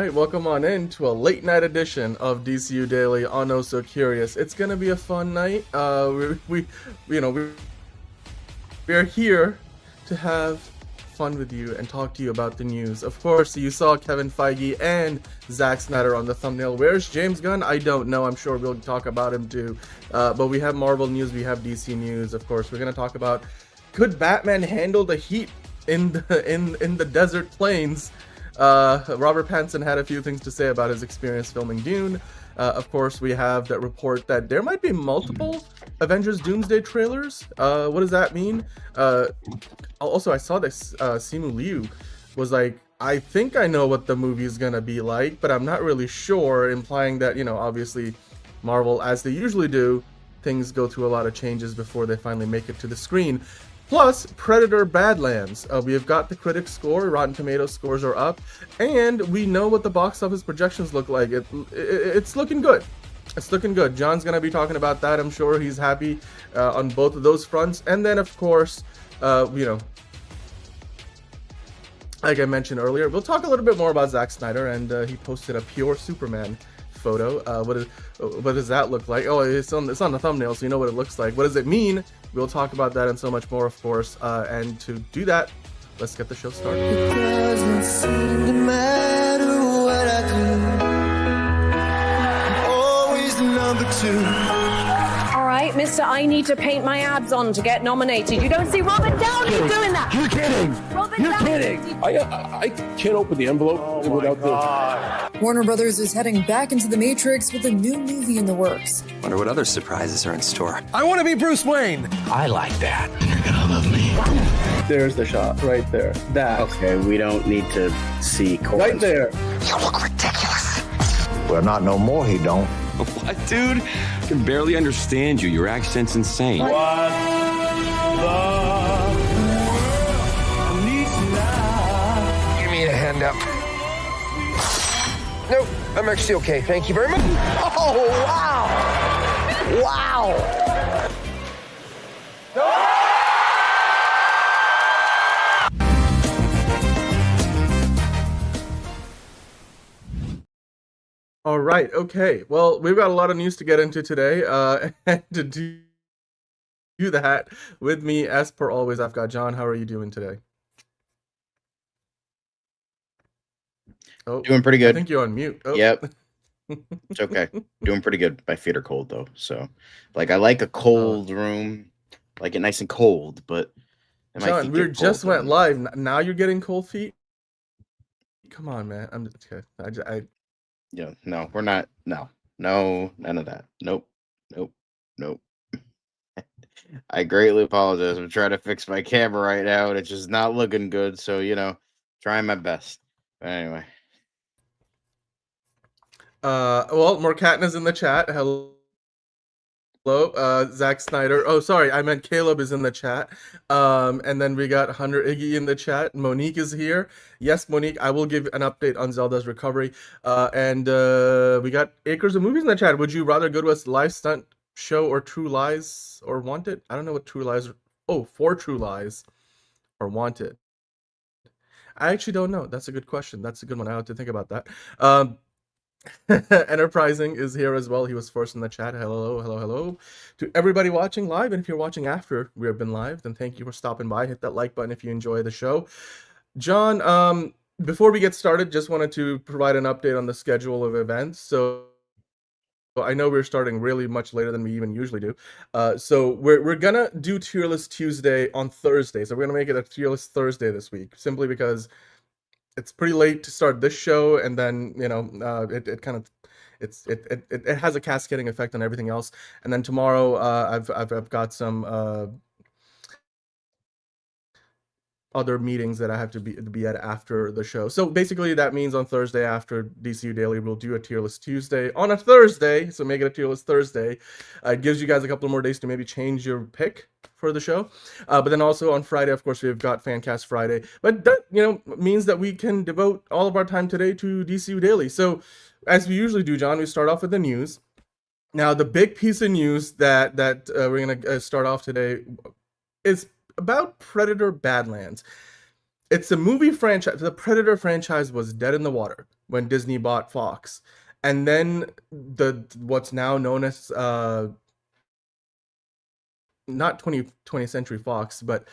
right, welcome on in to a late night edition of DCU Daily on Oh So Curious. It's gonna be a fun night. We are here to have fun with you and talk to you about the news. Of course, you saw Kevin Feige and Zack Snyder on the thumbnail. Where's James Gunn? I don't know. I'm sure we'll talk about him too. But we have Marvel news, we have DC news. Of course, we're gonna talk about could Batman handle the heat in the desert plains. Robert Pattinson had a few things to say about his experience filming Dune. Of course, we have that report that there might be multiple Avengers Doomsday trailers. What does that mean? Also, I saw this. Simu Liu was like, I think I know what the movie is gonna be like, but I'm not really sure, implying that, obviously Marvel, as they usually do, things go through a lot of changes before they finally make it to the screen. Plus, Predator Badlands. We have got the critic score, Rotten Tomatoes scores are up, and we know what the box office projections look like. It's looking good. It's looking good. John's going to be talking about that. I'm sure he's happy on both of those fronts. And then, of course, like I mentioned earlier, we'll talk a little bit more about Zack Snyder, and he posted a pure Superman photo. What does that look like? Oh, it's on the thumbnail, so you know what it looks like. What does it mean? We'll talk about that and so much more, of course. And to do that, let's get the show started. It doesn't seem to matter what I do. I'm always number two. All right, Mr. I need to paint my abs on to get nominated. You don't see Robert Downey doing that. You're kidding. Robert You're Downey. kidding. I can't open the envelope without the... Warner Brothers is heading back into the Matrix with a new movie in the works. Wonder what other surprises are in store. I want to be Bruce Wayne. I like that. You're gonna love me. There's the shot right there. That. Okay, we don't need to see Corbin. Right there. You look ridiculous. Well, not no more, he don't. What, dude? I can barely understand you. Your accent's insane. What the Give me a hand up. Nope, I'm actually okay. Thank you very much. Oh, wow. Wow. All right. Okay. Well, we've got a lot of news to get into today. And to do that with me, as per always, I've got John. How are you doing today? Oh, Doing pretty I good. think you're on mute. Oh. Yep. It's okay. Doing pretty good. My feet are cold though, so I like a cold room, like it nice and cold. But my John, feet we get just cold, went live. Now you're getting cold feet. Come on, man. I'm just okay. Yeah, no, we're not. No, none of that. Nope. I greatly apologize. I'm trying to fix my camera right now, and it's just not looking good. So trying my best. But anyway. Well, Morkatna's in the chat. Hello. Zack Snyder. Oh, sorry, I meant Caleb is in the chat. And then we got Hunter Iggy in the chat. Monique is here. Yes, Monique, I will give an update on Zelda's recovery. And we got Acres of Movies in the chat. Would you rather go to a live stunt show or True Lies or Wanted? I don't know what True Lies. Oh, For True Lies or Wanted. I actually don't know. That's a good question. That's a good one. I have to think about that. Enterprising is here as well. He was first in the chat. Hello to everybody watching live, and if you're watching after we have been live, then thank you for stopping by. Hit that like button if you enjoy the show. John, before we get started, just wanted to provide an update on the schedule of events. So I know we're starting really much later than we even usually do. So we're gonna do Tier List Tuesday on Thursday. So we're gonna make it a Tier List Thursday this week, simply because it's pretty late to start this show, and then it has a cascading effect on everything else. And then tomorrow, I've got some other meetings that I have to be at after the show. So basically, that means on Thursday after DCU Daily, we'll do a Tier List Tuesday on a Thursday. So make it a Tier List Thursday. It gives you guys a couple more days to maybe change your pick for the show. But then also on Friday, of course, we've got Fancast Friday. But that, means that we can devote all of our time today to DCU Daily. So as we usually do, John, we start off with the news. Now, the big piece of news that we're going to start off today is about Predator Badlands. It's a movie franchise. The Predator franchise was dead in the water. when Disney bought Fox. And then what's now known as not 20th Century Fox, but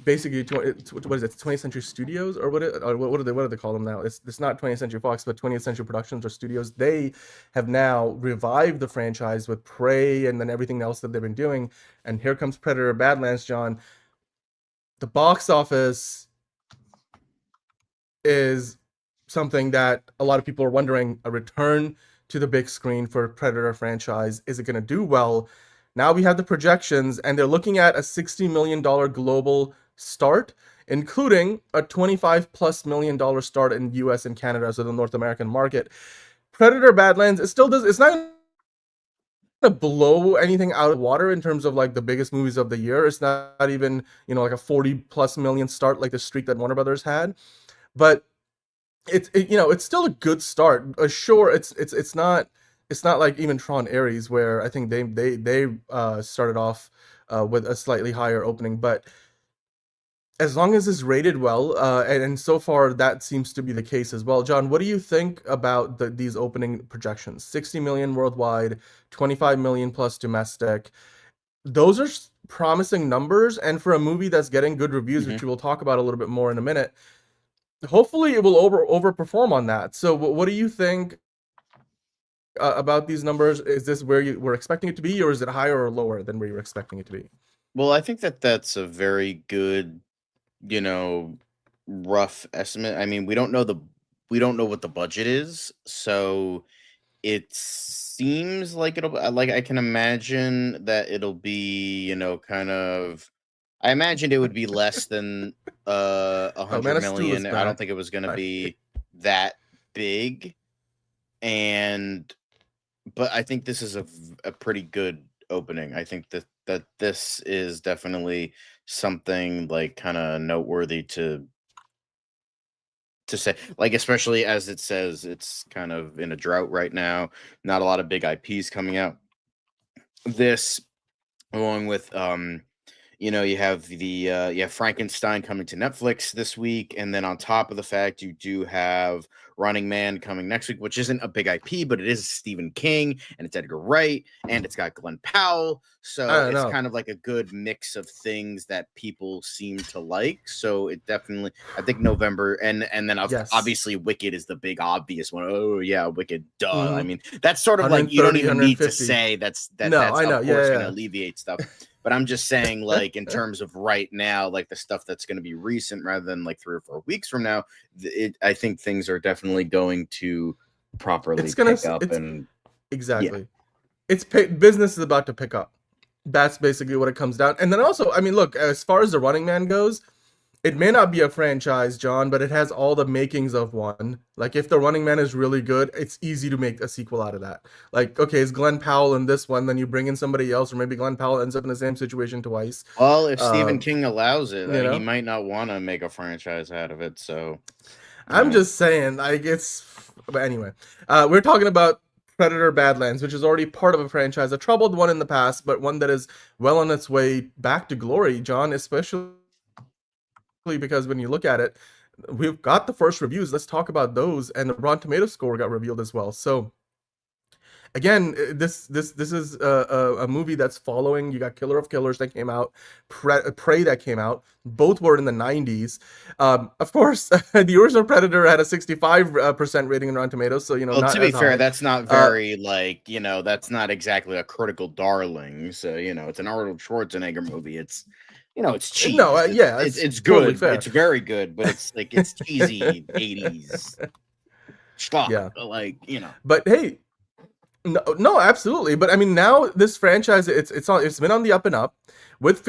basically what is it, 20th Century Studios, or what do they call them now? It's not 20th Century Fox, but 20th Century Productions or Studios. They have now revived the franchise with Prey and then everything else that they've been doing. And here comes Predator Badlands, John. The box office is something that a lot of people are wondering. A return to the big screen for Predator franchise, is it going to do well? Now we have the projections, and they're looking at a $60 million global start, including a $25+ million start in US and Canada, so the North American market. Predator Badlands, it's not going to blow anything out of water in terms of like the biggest movies of the year. It's not even, like a $40+ million start like the streak that Warner Brothers had, but it's still a good start. Sure, it's not like even Tron Ares, where I think they started off with a slightly higher opening, but as long as it's rated well, and so far that seems to be the case as well. John, what do you think about these opening projections? 60 million worldwide, 25 million plus domestic. Those are promising numbers, and for a movie that's getting good reviews, which we'll talk about a little bit more in a minute, hopefully it will overperform on that. So what do you think about these numbers? Is this where you were expecting it to be, or is it higher or lower than where you were expecting it to be? Well, I think that's a very good, rough estimate. I mean, we don't know what the budget is, so it seems like I can imagine that it'll be, kind of. I imagined it would be less than 100 million. I don't think it was going to be that big, but I think this is a pretty good opening. I think that this is definitely something like kind of noteworthy to say, like, especially as it says it's kind of in a drought right now. Not a lot of big IPs coming out. This, along with you have Frankenstein coming to Netflix this week, and then on top of the fact, you do have Running Man coming next week, which isn't a big IP, but it is Stephen King, and it's Edgar Wright, and it's got Glenn Powell, so it's kind of like a good mix of things that people seem to like. So it definitely, I think November, and then obviously Wicked is the big obvious one. Oh yeah, Wicked, duh. I mean, that's sort of like, you don't even need to say that's of course going to alleviate stuff. But I'm just saying, like, in terms of right now, like the stuff that's going to be recent rather than like 3 or 4 weeks from now, I think things are definitely going to properly pick up. Exactly. Business is about to pick up. That's basically what it comes down. And then also, I mean, look, as far as the Running Man goes, it may not be a franchise, John, but it has all the makings of one. Like, if the Running Man is really good, it's easy to make a sequel out of that. Like, okay, is Glenn Powell in this one? Then you bring in somebody else, or maybe Glenn Powell ends up in the same situation twice. Well, if Stephen King allows it, he might not want to make a franchise out of it. So, I'm just saying, like, but anyway, we're talking about Predator Badlands, which is already part of a franchise, a troubled one in the past, but one that is well on its way back to glory, John, especially because when you look at it, we've got the first reviews. Let's talk about those, and the Rotten Tomatoes score got revealed as well. So again, this is a movie that's following. You got Killer of Killers that came out, Prey that came out. Both were in the 90s. Of course, the original Predator had a 65% rating in Rotten Tomatoes. So well, to be fair, that's not very that's not exactly a critical darling. So it's an Arnold Schwarzenegger movie. It's it's cheap. No, it's good. Totally, it's very good, but it's like it's cheesy 80s schlock. Yeah, like But hey, no, absolutely. But I mean, now this franchise, it's been on the up and up. With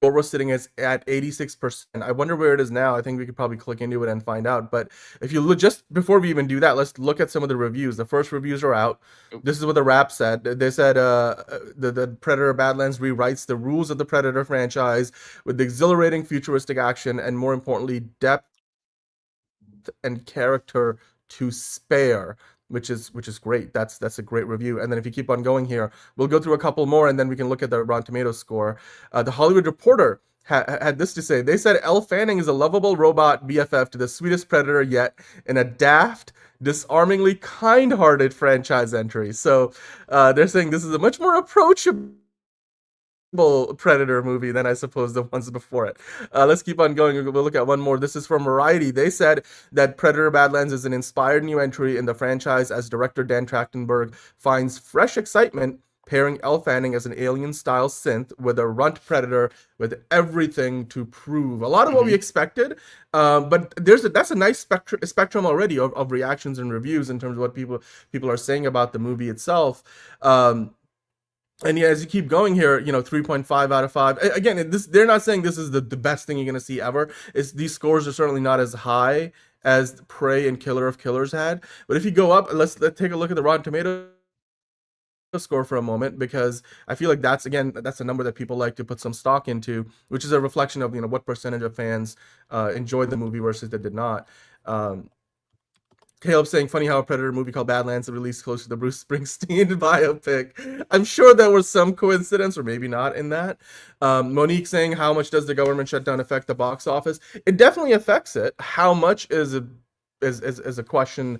we're sitting at 86%. I wonder where it is now. I think we could probably click into it and find out. But if you look, just before we even do that, let's look at some of the reviews. The first reviews are out. This is what the Wrap said. They said the Predator Badlands rewrites the rules of the Predator franchise with exhilarating futuristic action and, more importantly, depth and character to spare. Which is great. That's a great review. And then if you keep on going here, we'll go through a couple more, and then we can look at the Rotten Tomatoes score. The Hollywood Reporter had this to say. They said Elle Fanning is a lovable robot BFF to the sweetest predator yet in a daft, disarmingly kind-hearted franchise entry. So they're saying this is a much more approachable Predator movie than I suppose the ones before it. Let's keep on going. We'll look at one more. This is from Variety. They said that Predator Badlands is an inspired new entry in the franchise as director Dan Trachtenberg finds fresh excitement pairing Elle Fanning as an alien-style synth with a runt predator with everything to prove. A lot of what we expected, but that's a nice spectrum already of reactions and reviews in terms of what people are saying about the movie itself. And yeah, as you keep going here, 3.5 out of 5. Again, they're not saying this is the best thing you're going to see ever. These scores are certainly not as high as Prey and Killer of Killers had. But if you go up, let's take a look at the Rotten Tomatoes score for a moment, because I feel like that's a number that people like to put some stock into, which is a reflection of what percentage of fans enjoyed the movie versus that did not. Caleb saying, funny how a Predator movie called Badlands released close to the Bruce Springsteen biopic. I'm sure there was some coincidence, or maybe not, in that. Monique saying, how much does the government shutdown affect the box office? It definitely affects it. How much is a question,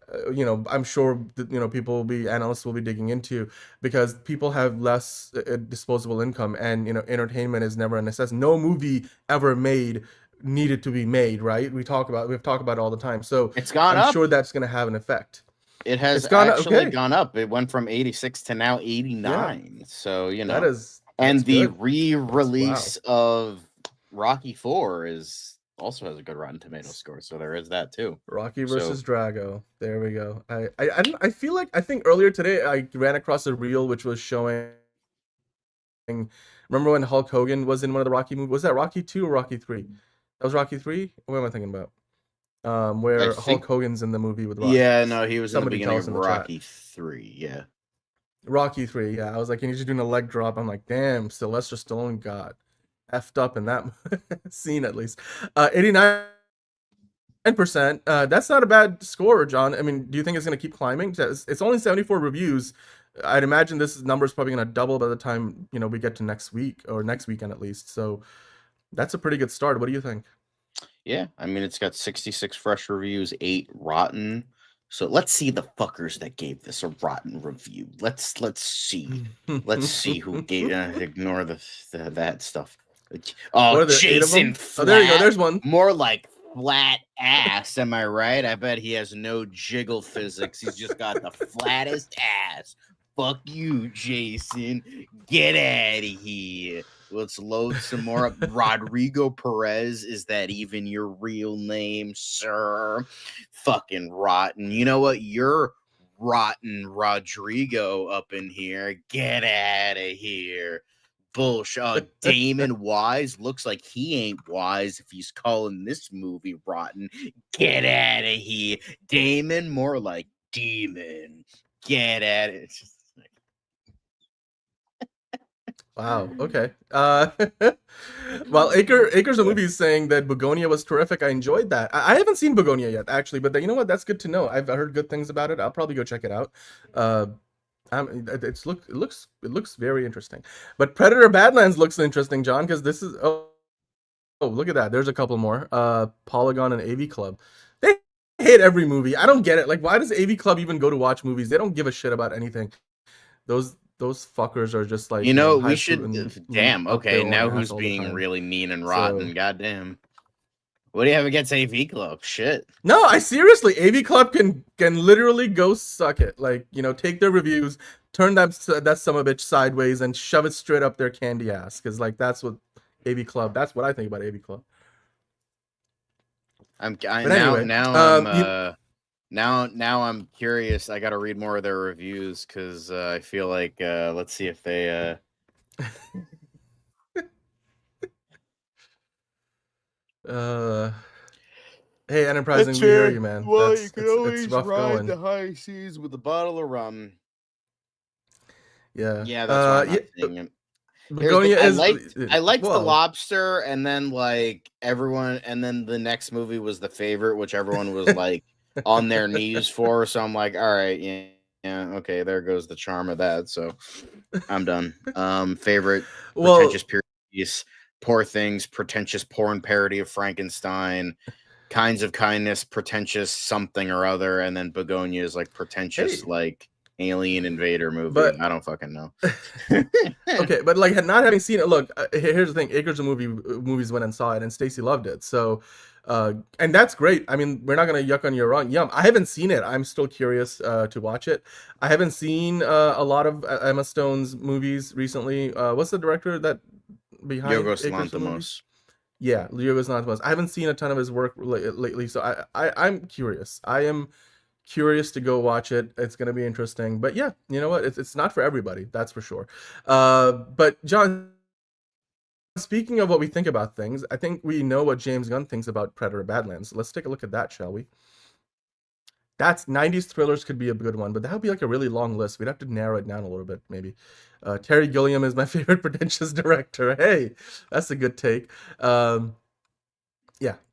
I'm sure analysts will be digging into, because people have less disposable income, and entertainment is never a necessity. No movie ever made needed to be made, right? We've talked about it all the time. So it's gone up. I'm sure that's going to have an effect. It has actually gone up. It went from 86 to now 89. Yeah. So that's and the good. Re-release of Rocky 4 also has a good Rotten Tomatoes score. So there is that too. Rocky versus Drago. There we go. I think earlier today I ran across a reel which was showing. Remember when Hulk Hogan was in one of the Rocky movies? Was that Rocky 2 or Rocky 3? That was Rocky 3? What am I thinking about? Where Hulk Hogan's in the movie with Rocky. Yeah, no, he was in the beginning of Rocky 3, yeah. Rocky 3, yeah. I was like, and he's just doing a leg drop. I'm like, damn, Sylvester Stallone got effed up in that scene at least. 89%. That's not a bad score, John. I mean, do you think it's going to keep climbing? It's only 74 reviews. I'd imagine this number is probably going to double by the time, we get to next week, or next weekend at least. So that's a pretty good start. What do you think? Yeah, I mean, it's got 66 fresh reviews, 8 rotten. So let's see the fuckers that gave this a rotten review. Let's see. Let's see who gave. Ignore that stuff. Oh, Jason Flat. Oh, there you go. There's one. More like flat ass. Am I right? I bet he has no jiggle physics. He's just got the flattest ass. Fuck you, Jason. Get out of here. Let's load some more up. Rodrigo Perez, is that even your real name, sir? Fucking rotten. You know what? You're rotten, Rodrigo, up in here. Get out of here. Bullshit. Damon Wise looks like he ain't wise if he's calling this movie rotten. Get out of here. Damon, more like demon. Get at it. Wow. Okay. Well, Acres of Movies saying that Begonia was terrific. I enjoyed that. I haven't seen Begonia yet, actually, but you know what? That's good to know. I've heard good things about it. I'll probably go check it out. It looks very interesting. But Predator Badlands looks interesting, John, because this is look at that. There's a couple more. Polygon and AV Club. They hate every movie. I don't get it. Like, why does AV Club even go to watch movies? They don't give a shit about anything. Those fuckers are just like, we should. Damn. Okay, now who's being really mean and rotten? Goddamn. What do you have against AV Club? Shit. No, I seriously, AV Club can literally go suck it. Like, take their reviews, turn that son of a bitch sideways, and shove it straight up their candy ass. Because that's what AV Club. That's what I think about AV Club. Now I'm curious. I got to read more of their reviews because I feel like let's see if they. Hey, Enterprising, we hear you, man. Well, you can always ride going. The high seas with a bottle of rum. Yeah, yeah, that's what I'm saying. I liked The Lobster, and then the next movie was The Favorite, which everyone was like on their knees for. So I'm like, all right, yeah, okay, there goes the charm of that. So I'm done. Favorite, pretentious period piece. Poor Things, pretentious porn parody of Frankenstein. Kinds of Kindness, pretentious something or other, and then Begonia is like pretentious, like alien invader movie. But I don't fucking know. okay, but like not having seen it, look, here's the thing: Acres of movies went and saw it, and Stacy loved it. So, and that's great. I mean, we're not gonna yuck on your yum. I haven't seen it. I'm still curious to watch it. I haven't seen a lot of Emma Stone's movies recently. What's the director that behind Yorgos Acres of Movies? Lanthimos. Yeah, Yorgos Lanthimos. I haven't seen a ton of his work lately, so I'm curious. I am curious to go watch it. It's going to be interesting. But yeah, you know what? It's not for everybody, that's for sure. But John, speaking of what we think about things, I think we know what James Gunn thinks about Predator Badlands. Let's take a look at that, shall we? That's 90s thrillers could be a good one, but that would be like a really long list. We'd have to narrow it down a little bit, maybe. Terry Gilliam is my favorite pretentious director. Hey, that's a good take. Yeah,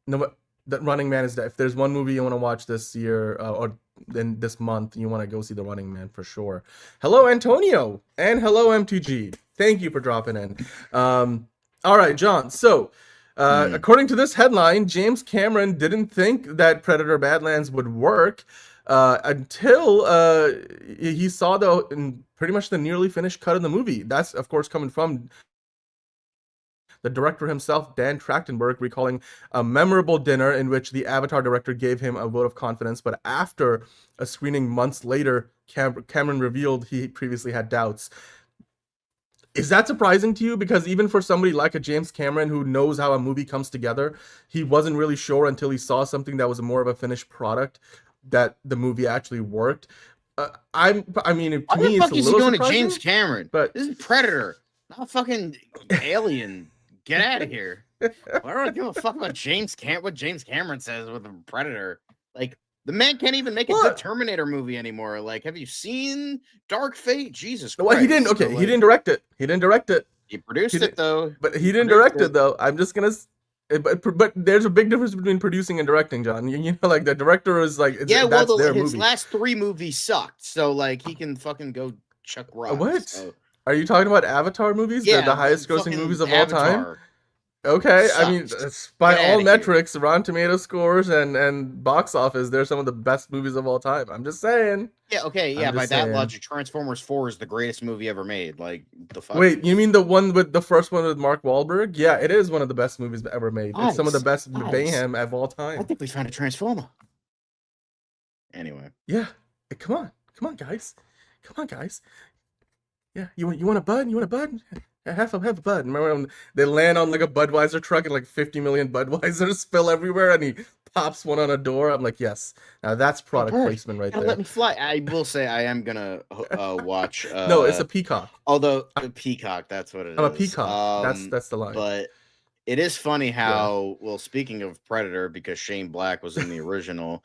no, The Running Man is that. If there's one movie you want to watch this year or then this month, you want to go see The Running Man for sure. Hello, Antonio, and hello, M2G. Thank you for dropping in. All right, John. So, according to this headline, James Cameron didn't think that Predator Badlands would work until he saw pretty much the nearly finished cut of the movie. That's, of course, coming from the director himself, Dan Trachtenberg, recalling a memorable dinner in which the Avatar director gave him a vote of confidence, but after a screening months later, Cameron revealed he previously had doubts. Is that surprising to you? Because even for somebody like a James Cameron who knows how a movie comes together, he wasn't really sure until he saw something that was more of a finished product that the movie actually worked. I mean, to me, it's a little surprising. Why the fuck is he going to James Cameron? But this is Predator, not fucking Alien. Get out of here. I don't give a fuck about what James Cameron says with a Predator. Like, the man can't even make a good Terminator movie anymore. Like, have you seen Dark Fate? Jesus Christ. Well, he didn't. Okay, he didn't direct it. He didn't direct it. He produced it, though. But he didn't direct it, though. I'm just gonna. But there's a big difference between producing and directing, John. You know, like the director is like, his last 3 movies sucked. So, like, he can fucking go chuck rocks. What? So. Are you talking about Avatar movies? Yeah, the highest grossing movies of Avatar. all time? Okay, Sucks. I mean, by all metrics, Rotten Tomato scores and box office, they're some of the best movies of all time. I'm just saying. Yeah, okay, yeah, by that logic, Transformers 4 is the greatest movie ever made. Like, the fuck? Wait, you mean the first one with Mark Wahlberg? Yeah, it is one of the best movies ever made. It's some of the best mayhem of all time. I think we found a Transformer. Anyway. Yeah, come on, guys. Yeah, you want a bud? You want a bud? Have a bud. Remember when they land on like a Budweiser truck and like 50 million Budweisers spill everywhere and he pops one on a door? I'm like, yes. Now that's product placement right there. Let me fly. I will say I am gonna watch. No, it's a peacock. Although a peacock, that's what it is. I'm a peacock. That's the line. But it is funny how well, speaking of Predator, because Shane Black was in the original,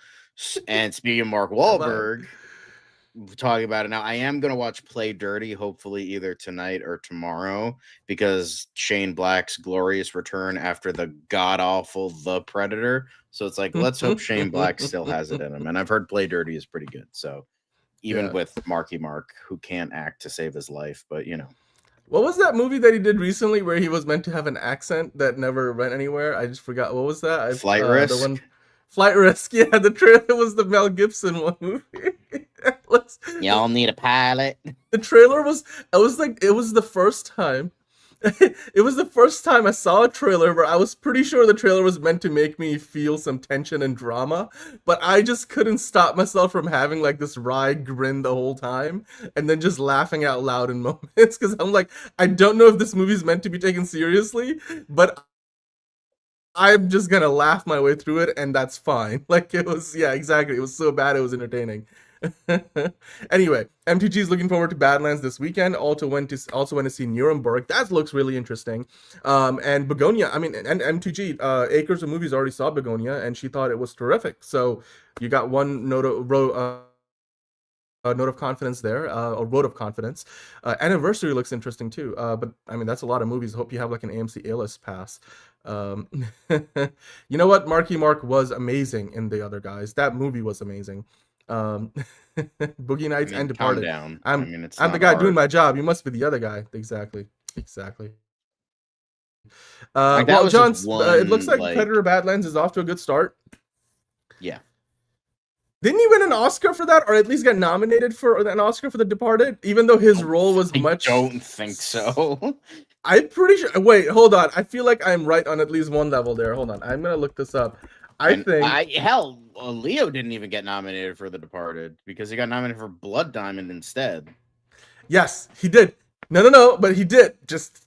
and speaking of Mark Wahlberg. Talking about it now, I am gonna watch Play Dirty, hopefully either tonight or tomorrow, because Shane Black's glorious return after the god awful The Predator. So it's like, let's hope Shane Black still has it in him. And I've heard Play Dirty is pretty good. So even with Marky Mark, who can't act to save his life, but you know. What was that movie that he did recently where he was meant to have an accent that never went anywhere? I just forgot. What was that? Flight Risk. The one, Flight Risk. Yeah, the trailer was the Mel Gibson one movie. Y'all need a pilot. The trailer was. It was the first time. It was the first time I saw a trailer where I was pretty sure the trailer was meant to make me feel some tension and drama, but I just couldn't stop myself from having like this wry grin the whole time and then just laughing out loud in moments because I'm like, I don't know if this movie's meant to be taken seriously, but I'm just gonna laugh my way through it and that's fine. Like it was, yeah, exactly. It was so bad it was entertaining. Anyway, MTG is looking forward to Badlands this weekend. Also went to see Nuremberg. That looks really interesting. And Begonia. I mean, and MTG. Acres of Movies already saw Begonia, and she thought it was terrific. So you got one note of confidence there, a vote of confidence. Anniversary looks interesting too. But I mean, that's a lot of movies. Hope you have like an AMC A-list pass. You know what? Marky Mark was amazing in The Other Guys. That movie was amazing. Boogie Nights and Departed. Down. I'm the guy doing my job. You must be the other guy. Exactly. Like, that Well, was John, just it looks one, like Predator Badlands is off to a good start. yeah. Didn't he win an Oscar for that, or at least get nominated for an Oscar for The Departed? Even though his role was much. I don't think so. I'm pretty sure. Wait, hold on. I feel like I'm right on at least one level there. Hold on. I'm gonna look this up. I think. Leo didn't even get nominated for The Departed because he got nominated for Blood Diamond instead. Yes, he did. No, but he did. Just.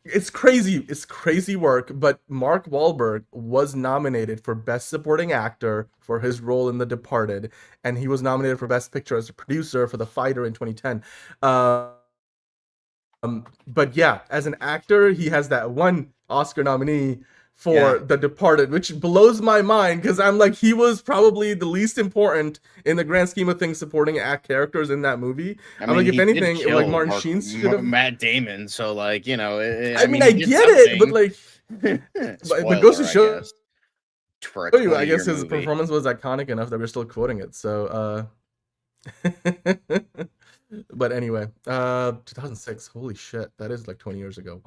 It's crazy. It's crazy work, but Mark Wahlberg was nominated for Best Supporting Actor for his role in The Departed, and he was nominated for Best Picture as a producer for The Fighter in 2010. But yeah, as an actor, he has that one Oscar nominee for The Departed, which blows my mind because I'm like, he was probably the least important in the grand scheme of things supporting act characters in that movie. I I'm mean, like, if he anything, did like kill Martin Sheen should have. Matt Damon, so like, you know, I mean, I he did get it, but something. like, Spoiler, but goes to I show guess, for a you, I guess 20-year his movie. performance was iconic enough that we're still quoting it. So, but anyway, 2006. Holy shit, that is like 20 years ago.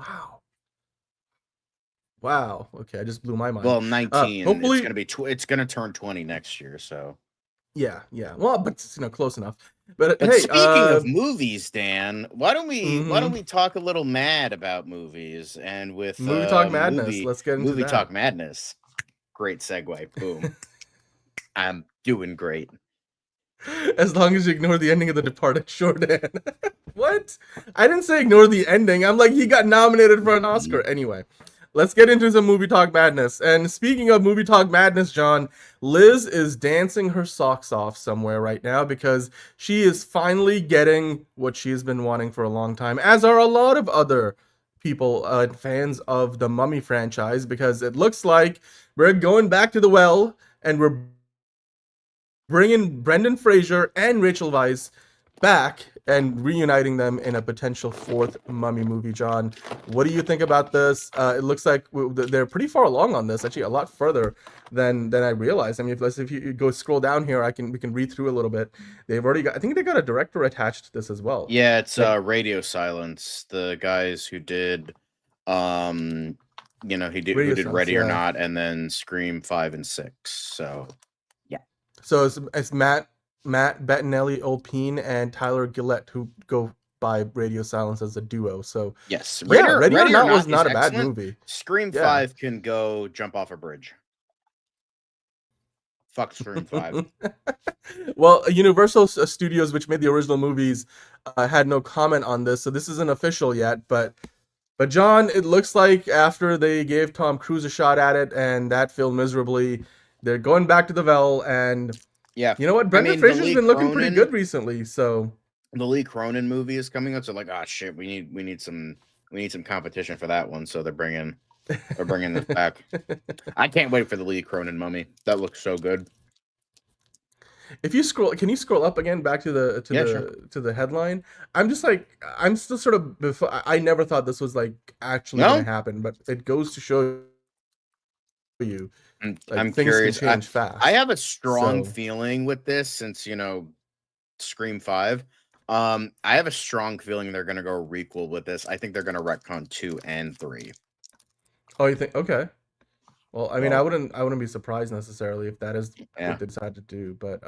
Wow. Okay, I just blew my mind. Well, 19. Hopefully, it's gonna be it's gonna turn 20 next year. So yeah. Well, but it's, close enough. But But hey, speaking of movies, Dan, why don't we talk a little mad about movies and with Movie Talk Madness? Let's get into Movie that. Talk Madness. Great segue. Boom. I'm doing great. As long as you ignore the ending of The Departed, sure, Dan. What? I didn't say ignore the ending. I'm like, he got nominated for an Oscar. Anyway, let's get into some Movie Talk Madness. And speaking of Movie Talk Madness, John, Liz is dancing her socks off somewhere right now because she is finally getting what she's been wanting for a long time, as are a lot of other people, fans of the Mummy franchise, because it looks like we're going back to the well and we're bringing Brendan Fraser and Rachel Weisz back and reuniting them in a potential fourth Mummy movie. John, what do you think about this? It looks like they're pretty far along on this, actually a lot further than I realized. I mean, if you go scroll down here, we can read through a little bit. They've already got, I think they got a director attached to this as well. Yeah, it's Radio Silence, the guys who did who did Ready or Not, and then Scream 5 and 6. So So it's Matt Bettinelli, Olpine, and Tyler Gillette who go by Radio Silence as a duo. So yes, Ready or Not was not a bad movie. Scream 5 can go jump off a bridge. Fuck Scream 5. Well, Universal Studios, which made the original movies, had no comment on this, so this isn't official yet. But John, it looks like after they gave Tom Cruise a shot at it and that failed miserably, they're going back to the well, and yeah, you know what? Brendan Fraser's been looking pretty good recently. So the Lee Cronin movie is coming out. So like, shit, we need some competition for that one. So they're bringing this back. I can't wait for the Lee Cronin Mummy. That looks so good. If you can you scroll up again back to the headline? I'm just like, I'm still sort of I never thought this was like actually going to happen, but it goes to show you. Like, I'm things curious. can change fast. I have a strong feeling with this since Scream 5. I have a strong feeling they're gonna go requel with this. I think they're gonna retcon 2 and 3. Oh, you think? Okay. Well, I mean, I wouldn't be surprised necessarily if that is what they decide to do. But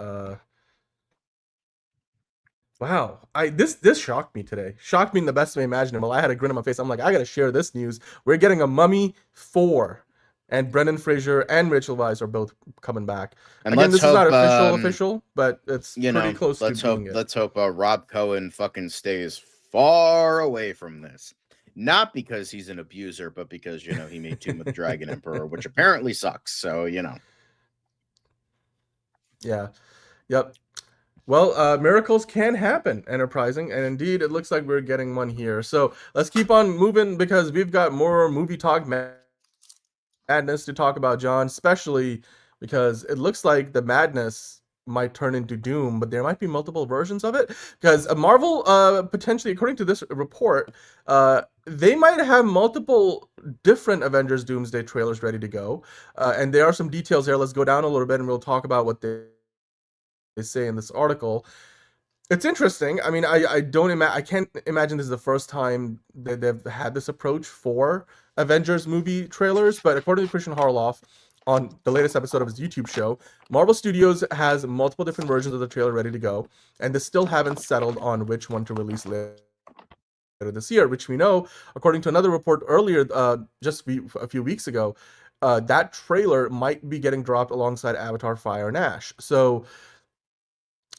wow, this shocked me today. Shocked me in the best way imaginable. I had a grin on my face. I'm like, I gotta share this news. We're getting a Mummy 4. And Brendan Fraser and Rachel Weisz are both coming back. And again, this is not official, but it's pretty close to being it. Let's hope Rob Cohen fucking stays far away from this. Not because he's an abuser, but because, he made Tomb of the Dragon Emperor, which apparently sucks. So, Yeah. Yep. Well, miracles can happen, Enterprising, and indeed, it looks like we're getting one here. So let's keep on moving because we've got more Movie Talk Madness to talk about, John, especially because it looks like the madness might turn into Doom, but there might be multiple versions of it because Marvel, potentially, according to this report, they might have multiple different Avengers Doomsday trailers ready to go, and there are some details there. Let's go down a little bit and we'll talk about what they say in this article. It's interesting. I mean, I can't imagine this is the first time that they've had this approach for Avengers movie trailers. But according to Christian Harloff, on the latest episode of his YouTube show, Marvel Studios has multiple different versions of the trailer ready to go, and they still haven't settled on which one to release later this year. Which we know, according to another report earlier, a few weeks ago, that trailer might be getting dropped alongside Avatar: Fire and Ash. So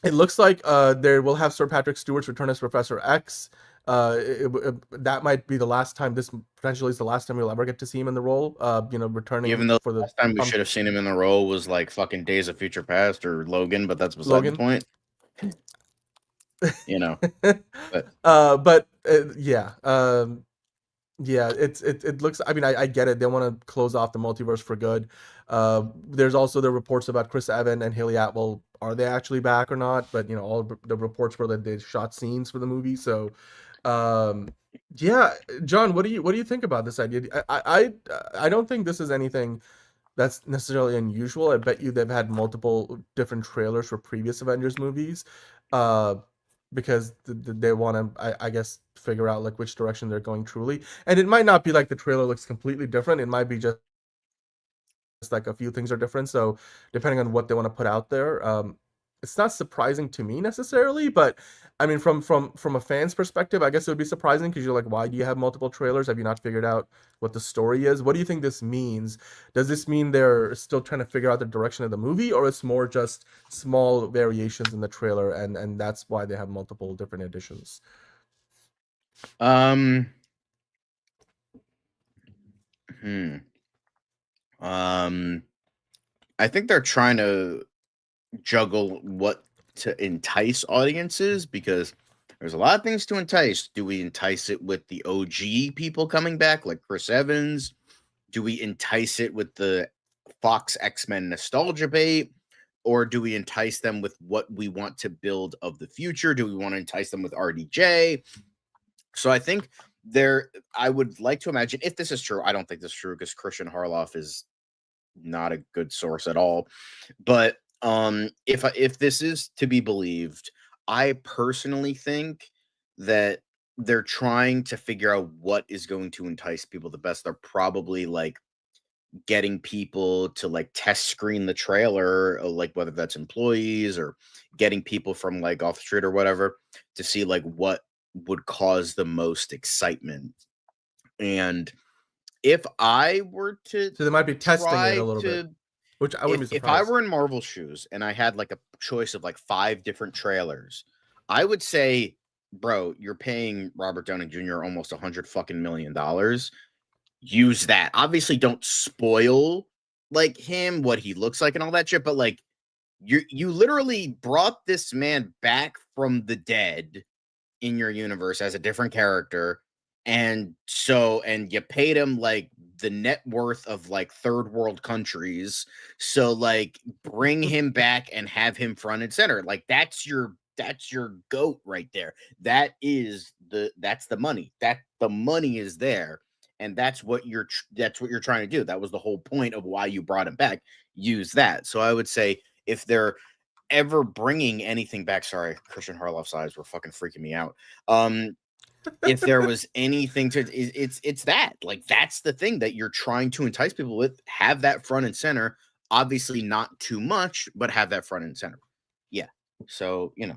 it looks like they will have Sir Patrick Stewart's return as Professor X. That might be the last time. This potentially is the last time we'll ever get to see him in the role. Returning. Even though for the last time we should have seen him in the role was like fucking Days of Future Past or Logan, but that's beside the point. You know, yeah, it looks. I mean, I get it. They want to close off the multiverse for good. There's also the reports about Chris Evans and Haley Atwell. Are they actually back or not? But all the reports were that they shot scenes for the movie. So, yeah, John, what do you think about this idea? I don't think this is anything that's necessarily unusual. I bet you they've had multiple different trailers for previous Avengers movies. Because they want to, I guess, figure out like which direction they're going truly. And it might not be like the trailer looks completely different. It might be just like a few things are different. So depending on what they want to put out there, it's not surprising to me necessarily. But I mean, from a fan's perspective, I guess it would be surprising because you're like, why do you have multiple trailers? Have you not figured out what the story is? What do you think this means? Does this mean they're still trying to figure out the direction of the movie, or it's more just small variations in the trailer, and that's why they have multiple different editions? I think they're trying to juggle what to entice audiences, because there's a lot of things to entice. Do we entice it with the OG people coming back like Chris Evans? Do we entice it with the Fox X-Men nostalgia bait? Or do we entice them with what we want to build of the future? Do we want to entice them with RDJ? So I think I would like to imagine, if this is true, I don't think this is true because Christian Harloff is not a good source at all. But if this is to be believed, I personally think that they're trying to figure out what is going to entice people the best. They're probably like getting people to like test screen the trailer, like whether that's employees or getting people from like off the street or whatever, to see like what would cause the most excitement. And if I were to, so they might be testing it a little bit, which I wouldn't be surprised. If I were in Marvel shoes and I had like a choice of like 5 different trailers, I would say, bro, you're paying Robert Downey Jr. almost $100 million. Use that. Obviously, don't spoil like him, what he looks like, and all that shit. But like, you literally brought this man back from the dead in your universe as a different character, and you paid him like the net worth of like third world countries. So like, bring him back and have him front and center. Like that's your goat right there. That's the money. That the money is there. And that's what you're trying to do. That was the whole point of why you brought him back. Use that. So I would say, if they're ever bringing anything back, sorry, Christian Harloff's eyes were fucking freaking me out. If there was anything to, it's that. Like, that's the thing that you're trying to entice people with. Have that front and center. Obviously, not too much, but have that front and center. Yeah. So Yeah.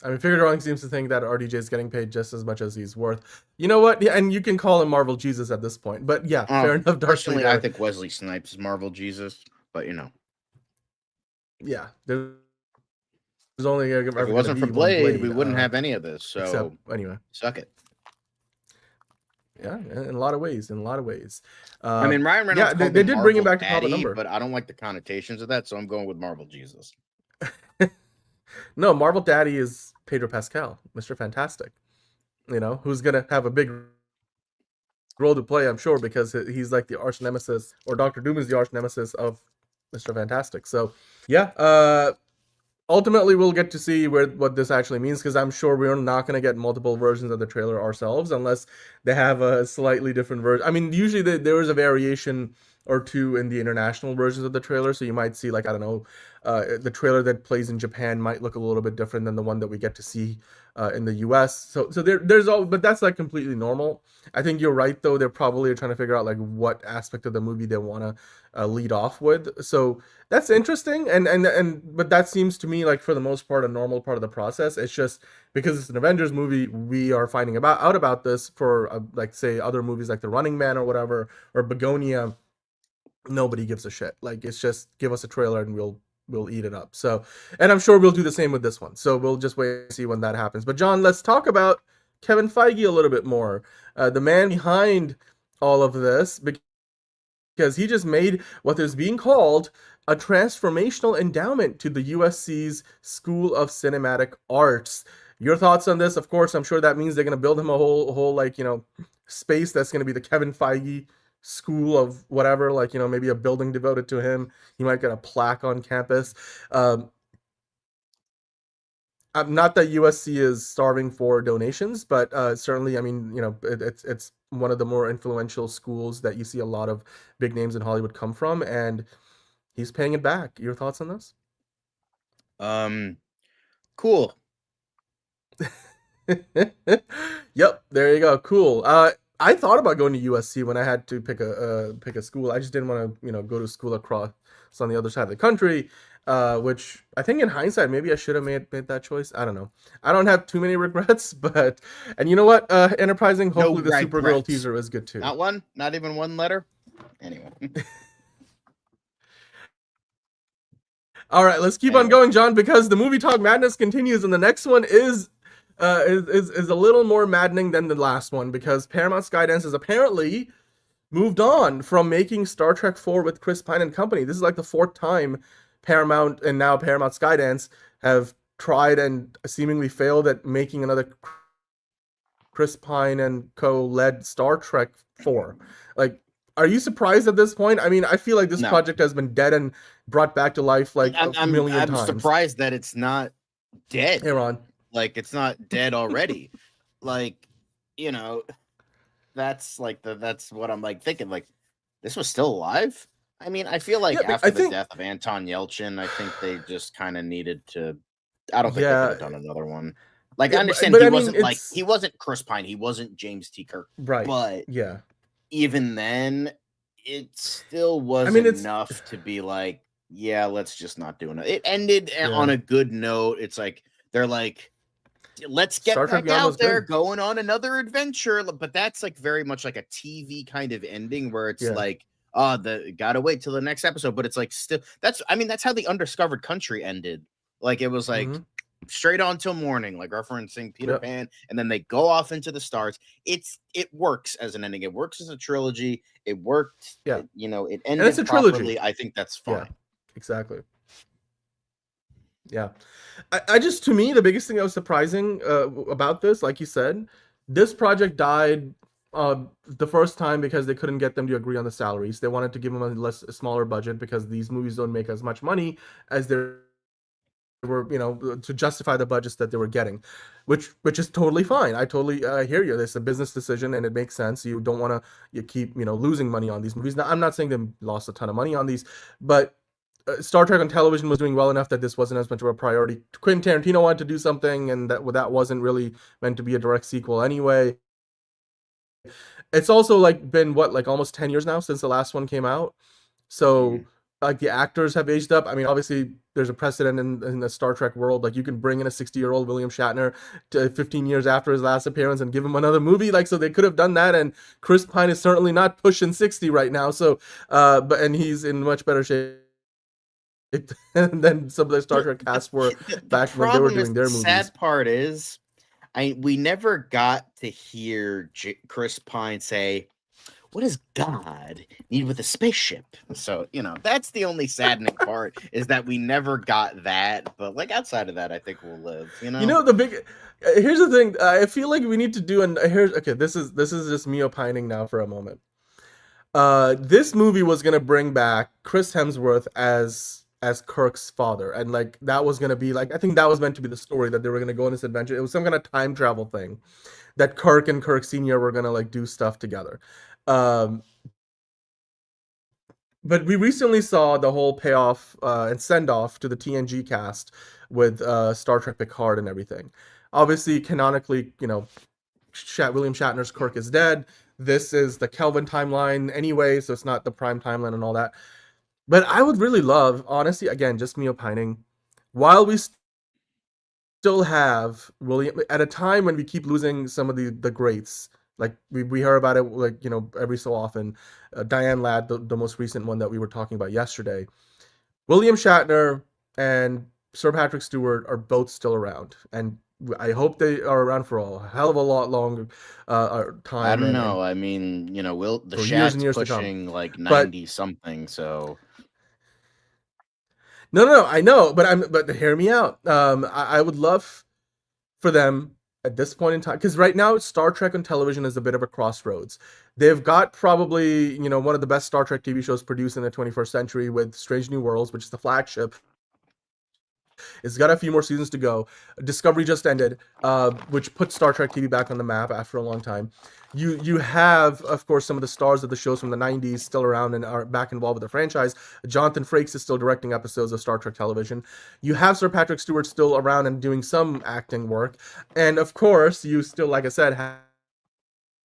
I mean, Figure Drawing seems to think that RDJ is getting paid just as much as he's worth. You know what? Yeah, and you can call him Marvel Jesus at this point. But yeah, fair enough. Personally, I think Wesley Snipes is Marvel Jesus, but yeah, there's only if it wasn't for Blade, we wouldn't have any of this. So except, anyway, suck it. Yeah, in a lot of ways. I mean, Ryan Reynolds. Yeah, they did bring him back to top of number, but I don't like the connotations of that, so I'm going with Marvel Jesus. No, Marvel Daddy is Pedro Pascal, Mr. Fantastic. Who's gonna have a big role to play, I'm sure, because he's like the arch nemesis, or Doctor Doom is the arch nemesis of Mr. Fantastic. So yeah, ultimately we'll get to see what this actually means, because I'm sure we're not going to get multiple versions of the trailer ourselves unless they have a slightly different version. I mean, usually there is a variation or two in the international versions of the trailer. So you might see, like, I don't know, the trailer that plays in Japan might look a little bit different than the one that we get to see in the US. So there's all, but that's like completely normal. I think you're right though. They're probably trying to figure out like what aspect of the movie they want to lead off with. So that's interesting. But that seems to me like for the most part a normal part of the process. It's just because it's an Avengers movie, we are finding out about this for like say other movies like The Running Man or whatever, or Begonia. Nobody gives a shit. Like it's just give us a trailer and we'll eat it up. So, and I'm sure we'll do the same with this one. So we'll just wait and see when that happens. But John, let's talk about Kevin Feige a little bit more, the man behind all of this, because he just made what is being called a transformational endowment to the USC's School of Cinematic Arts. Your thoughts on this? Of course, I'm sure that means they're going to build him a whole like, you know, space that's going to be the Kevin Feige school of whatever, like, you know, maybe a building devoted to him. He might get a plaque on campus. Not that USC is starving for donations, but certainly, I mean, you know, it's one of the more influential schools that you see a lot of big names in Hollywood come from, and he's paying it back. Your thoughts on this? Cool. Yep, there you go. Cool. I thought about going to USC when I had to pick a school. I just didn't want to, you know, go to school across on the other side of the country. Which I think in hindsight, maybe I should have made that choice. I don't know. I don't have too many regrets, but, and you know what? Enterprising, hopefully the Supergirl teaser is good too. Not one? Not even one letter? Anyway. All right, let's keep on going, John, because the movie talk madness continues, and the next one is a little more maddening than the last one, because Paramount Skydance has apparently moved on from making Star Trek 4 with Chris Pine and company. This is like the fourth time Paramount and now Paramount Skydance have tried and seemingly failed at making another Chris Pine and co-led Star Trek 4. Like, are you surprised at this point? I mean, I feel like this project has been dead and brought back to life like a million times. I'm surprised that it's not dead. Hey, Ron. Like, it's not dead already. Like, you know, that's like that's what I'm like thinking. Like, this was still alive? I mean, I feel like after the death of Anton Yelchin, I think they just kind of needed to. I don't think they could have done another one. Like, I understand he wasn't like he wasn't Chris Pine, he wasn't James T. Kirk, right? But yeah, even then, it still wasn't enough to be like, yeah, let's just not do it. It ended on a good note. It's like they're like, let's get back out there, going on another adventure. But that's like very much like a TV kind of ending where it's like, gotta wait till the next episode. But it's like still that's how the Undiscovered Country ended. Like it was like straight on till morning, like referencing Peter Pan, and then they go off into the stars. It works as an ending. It works as a trilogy. It worked. Yeah, you know, it ended. And it's a trilogy. I think that's fine. Yeah, exactly. Yeah, I just, to me, the biggest thing that was surprising about this, like you said, this project died the first time because they couldn't get them to agree on the salaries. They wanted to give them a smaller budget because these movies don't make as much money as they were, you know, to justify the budgets that they were getting, which is totally fine. I totally hear you. It's a business decision and it makes sense. You don't want to keep, you know, losing money on these movies. Now, I'm not saying they lost a ton of money on these, but Star Trek on television was doing well enough that this wasn't as much of a priority. Quentin Tarantino wanted to do something, and that wasn't really meant to be a direct sequel anyway. It's also like been like almost 10 years now since the last one came out. So like the actors have aged up. I mean, obviously there's a precedent in the Star Trek world. Like you can bring in a 60-year-old William Shatner to 15 years after his last appearance and give him another movie. Like, so they could have done that. And Chris Pine is certainly not pushing 60 right now. So, and he's in much better shape than some of the Star Trek casts were back when they were doing their movies. The sad part is, we never got to hear Chris Pine say, "What does God need with a spaceship?" So, you know, that's the only saddening part is that we never got that. But like outside of that, I think we'll live. You know, the big. Here's the thing. I feel like we need to do this is just me opining now for a moment. This movie was gonna bring back Chris Hemsworth as Kirk's father, and like that was gonna be like, I think that was meant to be the story, that they were gonna go on this adventure. It was some kind of time travel thing that Kirk and Kirk Sr. were gonna like do stuff together. But we recently saw the whole payoff and send off to the TNG cast with Star Trek Picard and everything. Obviously, canonically, William Shatner's Kirk is dead. This is the Kelvin timeline anyway, so it's not the prime timeline and all that. But I would really love, honestly, again, just me opining, while we still have William, at a time when we keep losing some of the greats, like we hear about it, like, every so often. Diane Ladd, the most recent one that we were talking about yesterday. William Shatner and Sir Patrick Stewart are both still around, and I hope they are around for a hell of a lot longer time. I don't know. I mean, the for years and Shat's years to come. pushing like But 90 something, so no, I know, but hear me out. I would love for them at this point in time, because right now Star Trek on television is a bit of a crossroads. They've got probably one of the best Star Trek TV shows produced in the 21st century with Strange New Worlds, which is the flagship. It's got a few more seasons to go. Discovery just ended, which put Star Trek TV back on the map after a long time. You have, of course, some of the stars of the shows from the 90s still around and are back involved with the franchise. Jonathan Frakes is still directing episodes of Star Trek television. You have Sir Patrick Stewart still around and doing some acting work. And, of course, you still, like I said,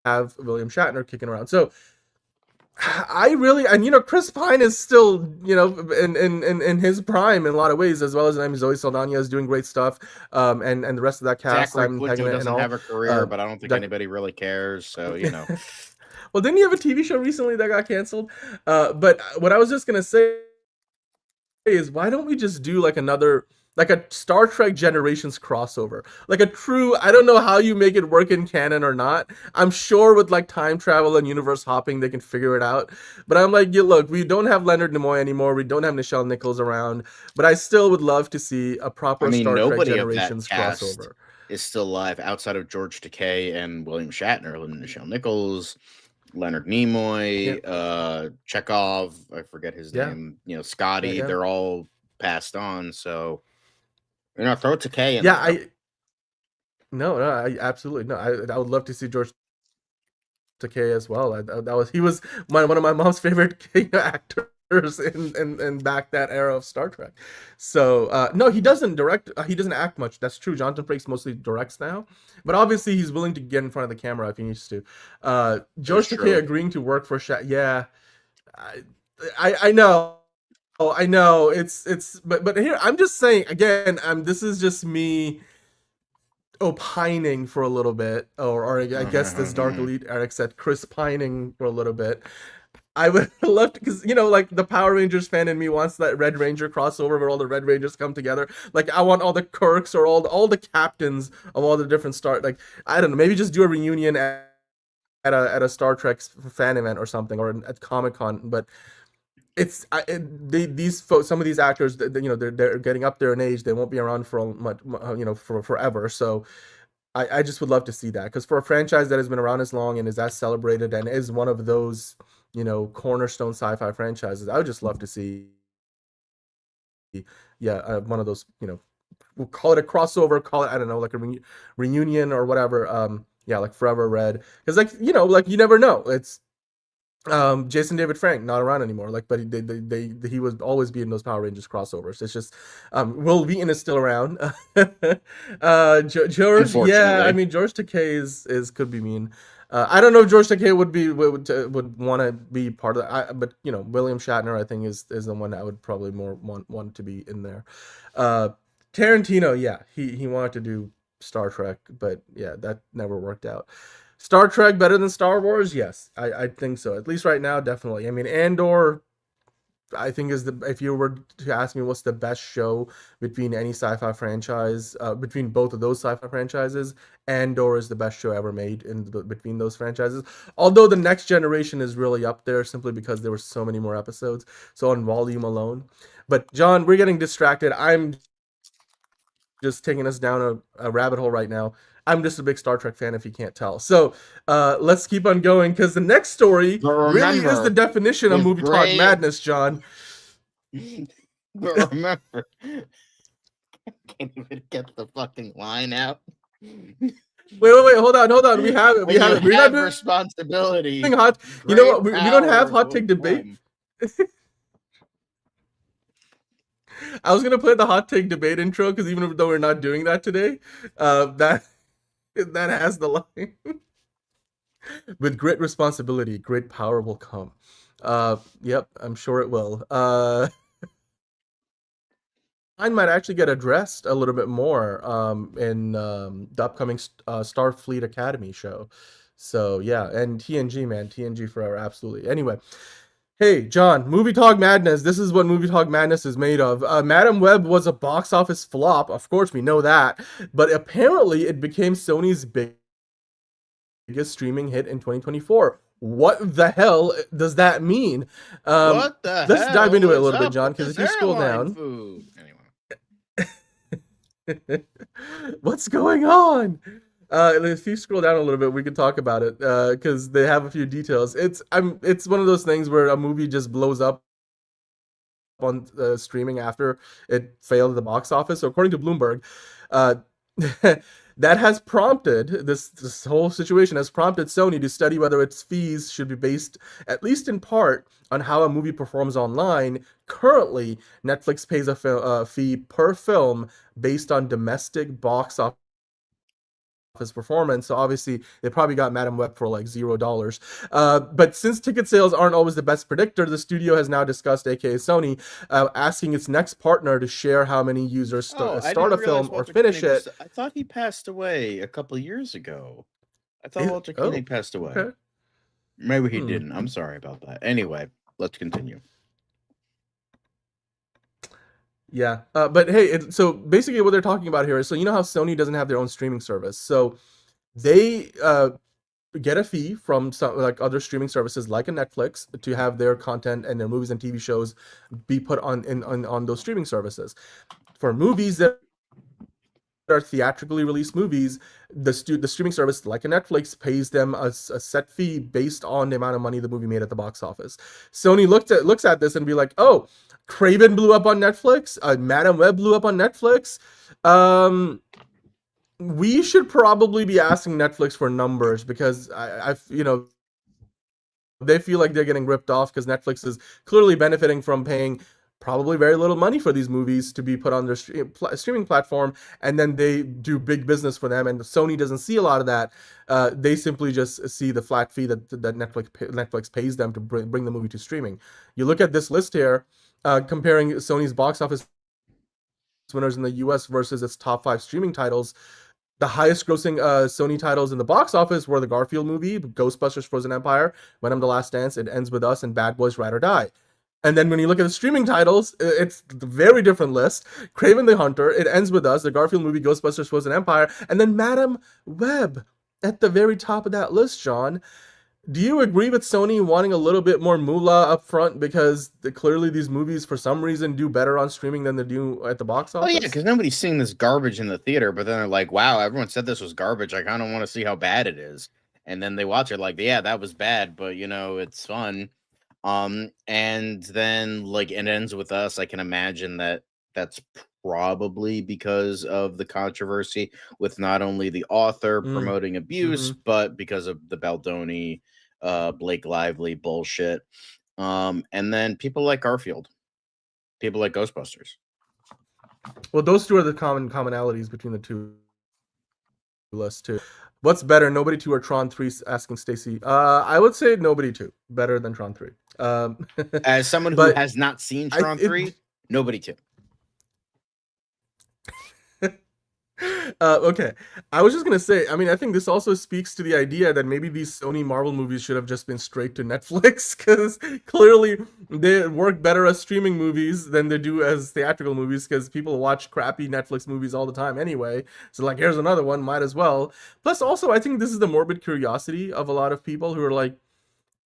have William Shatner kicking around. So I really, and Chris Pine is still, in his prime in a lot of ways, as well as Zoe Saldana is doing great stuff, and the rest of that cast. Zach doesn't have a career, but I don't think anybody really cares. So Well, didn't you have a TV show recently that got canceled? But what I was just gonna say is, why don't we just do like a Star Trek Generations crossover, like a true, I don't know how you make it work in canon or not. I'm sure with like time travel and universe hopping, they can figure it out. But I'm like, look, we don't have Leonard Nimoy anymore. We don't have Nichelle Nichols around, but I still would love to see a proper Star Trek Generations crossover. Is still alive outside of George Takei and William Shatner, Nichelle Nichols, Leonard Nimoy, Chekhov, I forget his name, Scotty, they're all passed on, so throw Takei in. Yeah, I absolutely no. I would love to see George Takei as well. He was one of my mom's favorite actors in back that era of Star Trek. So no, he doesn't direct. He doesn't act much. That's true. Jonathan Frakes mostly directs now, but obviously he's willing to get in front of the camera if he needs to. George Takei agreeing to work for yeah, I know. Oh, I know but here I'm just saying again. This is just me opining for a little bit, or I guess this Dark Elite Eric said, Chris pining for a little bit. I would love to, because like the Power Rangers fan in me wants that Red Ranger crossover where all the Red Rangers come together. Like I want all the Kirks or all the captains of all the different Like I don't know, maybe just do a reunion at a Star Trek fan event or something, or at Comic-Con, but. These folks, some of these actors, they're getting up there in age. They won't be around for much, for forever. So, I just would love to see that, because for a franchise that has been around as long and is as celebrated and is one of those, cornerstone sci-fi franchises, I would just love to see, one of those, we'll call it a crossover, call it, I don't know, like a reunion or whatever. Like Forever Red, because like you never know. It's Jason David Frank not around anymore, but he would always be in those Power Rangers crossovers. It's just Will Wheaton is still around. George, I mean George Takei is could be mean. I don't know if George Takei would want to be part of that, but William Shatner I think is the one I would probably more want to be in there. Tarantino, he wanted to do Star Trek, but that never worked out. Star Trek better than Star Wars? Yes, I think so. At least right now, definitely. I mean, Andor, I think if you were to ask me what's the best show between any sci-fi franchise, between both of those sci-fi franchises, Andor is the best show ever made between those franchises. Although the Next Generation is really up there simply because there were so many more episodes, so on volume alone. But John, we're getting distracted. I'm just taking us down a rabbit hole right now. I'm just a big Star Trek fan, if you can't tell. So let's keep on going, because the next story really is the definition of movie talk madness, John. But remember, I can't even get the fucking line out. Wait, hold on. We have it. We have responsibility. You know what? We don't have hot take debate. I was gonna play the hot take debate intro because even though we're not doing that today, that has the line. With great responsibility, great power will come. Yep, I'm sure it will. Mine might actually get addressed a little bit more in the upcoming Starfleet Academy show. So yeah, and TNG, man, TNG forever, absolutely. Anyway, hey John, Movie Talk Madness. This is what Movie Talk Madness is made of. Madam Web was a box office flop, of course we know that, but apparently it became Sony's biggest streaming hit in 2024. What the hell does that mean? What the let's hell dive into it a is little bit, up John, with because this if you scroll airline down, food? Anyway. what's going on? If you scroll down a little bit, we can talk about it because they have a few details. It's one of those things where a movie just blows up on streaming after it failed at the box office. So according to Bloomberg, uh, that has prompted this whole situation has prompted Sony to study whether its fees should be based, at least in part, on how a movie performs online. Currently, Netflix pays a fee per film based on domestic box office performance. So obviously they probably got Madam Web for like $0. But since ticket sales aren't always the best predictor, the studio has now discussed, aka Sony, asking its next partner to share how many users start a film or finish it. I thought he passed away a couple of years ago. I thought Walter Koenig passed away. Okay. Maybe he didn't. I'm sorry about that. Anyway, let's continue. Yeah, but hey, so basically what they're talking about here is, so you know how Sony doesn't have their own streaming service, so they get a fee from some like other streaming services like a Netflix to have their content and their movies and TV shows be put on those streaming services. For movies that are theatrically released movies, the streaming service like a Netflix pays them a set fee based on the amount of money the movie made at the box office. Sony looks at this and be like, oh, Craven blew up on Netflix, Madam Web blew up on Netflix. We should probably be asking Netflix for numbers because I've they feel like they're getting ripped off because Netflix is clearly benefiting from paying probably very little money for these movies to be put on their streaming platform, and then they do big business for them, and Sony doesn't see a lot of that. They simply just see the flat fee that Netflix pays them to bring the movie to streaming. You look at this list here, comparing Sony's box office winners in the US versus its top 5 streaming titles. The highest grossing Sony titles in the box office were the Garfield movie, Ghostbusters Frozen Empire, Venom: The Last Dance, It Ends With Us, and Bad Boys Ride or Die. And then when you look at the streaming titles, it's a very different list. Craven the Hunter, It Ends With Us, the Garfield movie, Ghostbusters Frozen Empire, and then Madam Web at the very top of that list, John. Do you agree with Sony wanting a little bit more moolah up front because clearly these movies, for some reason, do better on streaming than they do at the box office? Oh, yeah, because nobody's seeing this garbage in the theater, but then they're like, wow, everyone said this was garbage. I kind of want to see how bad it is. And then they watch it like, yeah, that was bad, but, it's fun. And then, like, it ends with us. I can imagine that's probably because of the controversy with not only the author promoting abuse, but because of the Baldoni, Blake Lively bullshit. And then people like Garfield, people like Ghostbusters. Well, those two are the commonalities between the two lists too. What's better, Nobody 2 or Tron 3? Asking Stacy. I would say Nobody 2 better than Tron 3. As someone who has not seen Tron 3, Nobody 2. Okay, I was just gonna say, I think this also speaks to the idea that maybe these Sony Marvel movies should have just been straight to Netflix, because clearly they work better as streaming movies than they do as theatrical movies, because people watch crappy Netflix movies all the time anyway. So like, here's another one, might as well. Plus, also, I think this is the morbid curiosity of a lot of people who are like,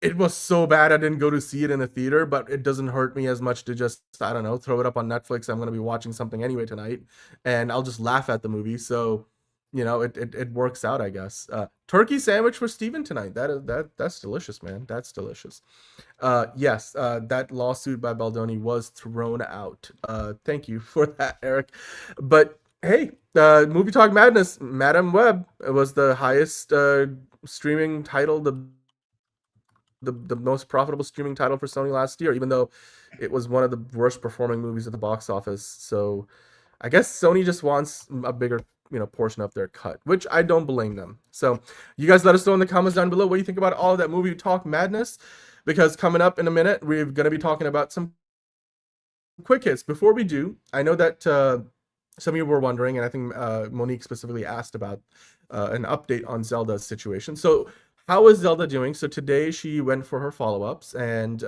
it was so bad I didn't go to see it in the theater, but it doesn't hurt me as much to just, I don't know, throw it up on Netflix. I'm going to be watching something anyway tonight, and I'll just laugh at the movie. So, it works out, I guess. Turkey sandwich for Steven tonight. That's delicious, man. That's delicious. Yes, that lawsuit by Baldoni was thrown out. Thank you for that, Eric. But hey, Movie Talk Madness, Madam Web was the highest streaming title the most profitable streaming title for Sony last year, even though it was one of the worst performing movies at the box office. So I guess Sony just wants a bigger, portion of their cut, which I don't blame them. So you guys let us know in the comments down below what you think about all of that movie talk madness, because coming up in a minute, we're going to be talking about some quick hits. Before we do, I know that some of you were wondering, and I think Monique specifically asked about an update on Zelda's situation. So how is Zelda doing? So today she went for her follow-ups, and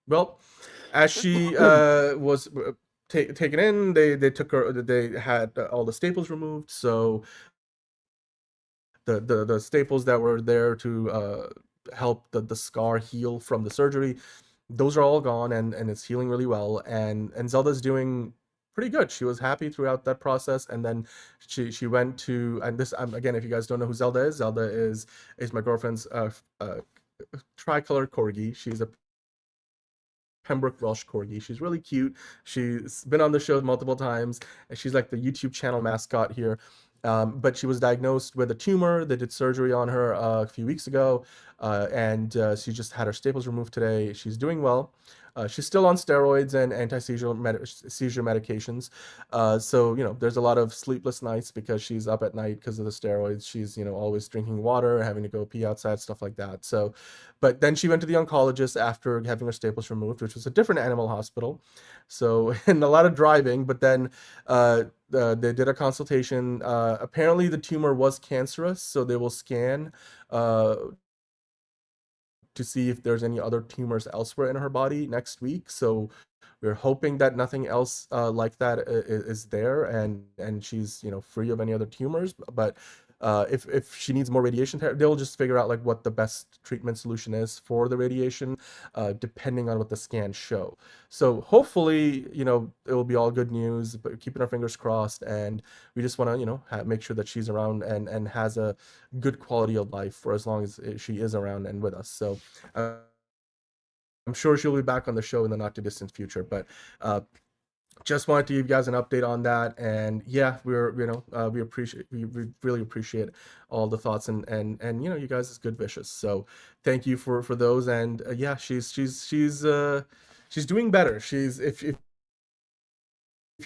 well, as she was taken in, they took her. They had all the staples removed. So the staples that were there to help the scar heal from the surgery, those are all gone, and it's healing really well. And Zelda's doing pretty good. She was happy throughout that process, and then she went to, and this again, if you guys don't know who Zelda is my girlfriend's tricolor corgi. She's a Pembroke Welsh corgi. She's really cute. She's been on the show multiple times, and she's like the YouTube channel mascot here. But she was diagnosed with a tumor. They did surgery on her a few weeks ago, and she just had her staples removed today. She's doing well. She's still on steroids and anti-seizure seizure medications. So, there's a lot of sleepless nights because she's up at night because of the steroids. She's, always drinking water, having to go pee outside, stuff like that. So, but then she went to the oncologist after having her staples removed, which was a different animal hospital. So, and a lot of driving, but then they did a consultation. Apparently the tumor was cancerous, so they will scan to see if there's any other tumors elsewhere in her body next week. So we're hoping that nothing else like that is there, and she's free of any other tumors. But if she needs more radiation therapy, they'll just figure out like what the best treatment solution is for the radiation, depending on what the scans show. So hopefully, it will be all good news, but keeping our fingers crossed. And we just want to, make sure that she's around and has a good quality of life for as long as she is around and with us. So I'm sure she'll be back on the show in the not too distant future, but just wanted to give you guys an update on that. And yeah, we really appreciate all the thoughts and you guys is good wishes. So thank you for those. And yeah, she's doing better. She's if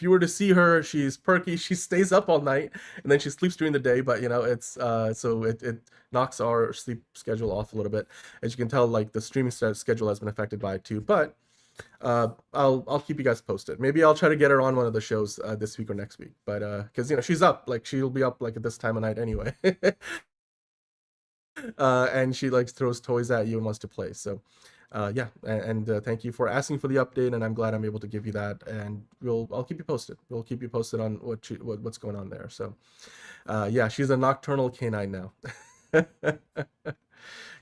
you were to see her, she's perky. She stays up all night and then she sleeps during the day. But it's so it knocks our sleep schedule off a little bit. As you can tell, like the streaming schedule has been affected by it too. But I'll keep you guys posted. Maybe I'll try to get her on one of the shows this week or next week. But because she's up, like she'll be up like at this time of night anyway. And she like throws toys at you and wants to play. So yeah, and thank you for asking for the update, and I'm glad I'm able to give you that. And I'll keep you posted. We'll keep you posted on what's going on there. So yeah, she's a nocturnal canine now.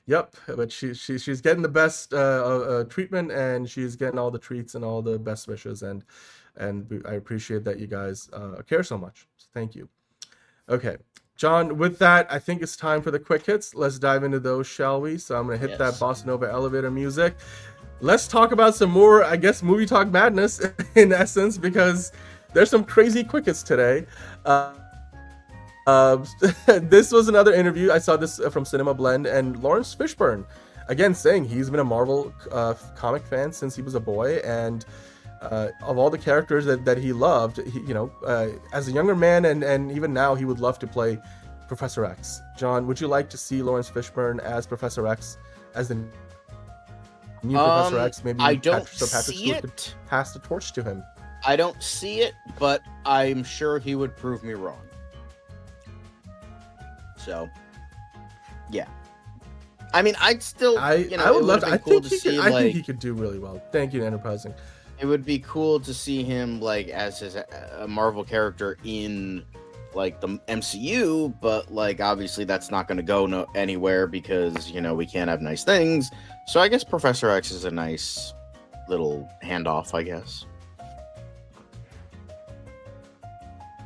Yep, but she's getting the best treatment, and she's getting all the treats and all the best wishes, and I appreciate that you guys care so much. So thank you. Okay, John, with that, I think it's time for the quick hits. Let's dive into those, shall we? So I'm gonna hit that Bossa Nova elevator music. Let's talk about some more, I guess, movie talk madness in essence, because there's some crazy quick hits today. This was another interview. I saw this from Cinema Blend, and Lawrence Fishburne, again, saying he's been a Marvel comic fan since he was a boy, and of all the characters that he loved, as a younger man and even now, he would love to play Professor X. John, would you like to see Lawrence Fishburne as Professor X, as the new Professor X? Maybe I don't Patrick see Stewart it. could pass the torch to him. I don't see it, but I'm sure he would prove me wrong. So, yeah. I mean, I'd still, I would love to. I think he could do really well. Thank you, Enterprising. It would be cool to see him like as a Marvel character in like the MCU, but like obviously that's not going to go anywhere because we can't have nice things. So I guess Professor X is a nice little handoff, I guess.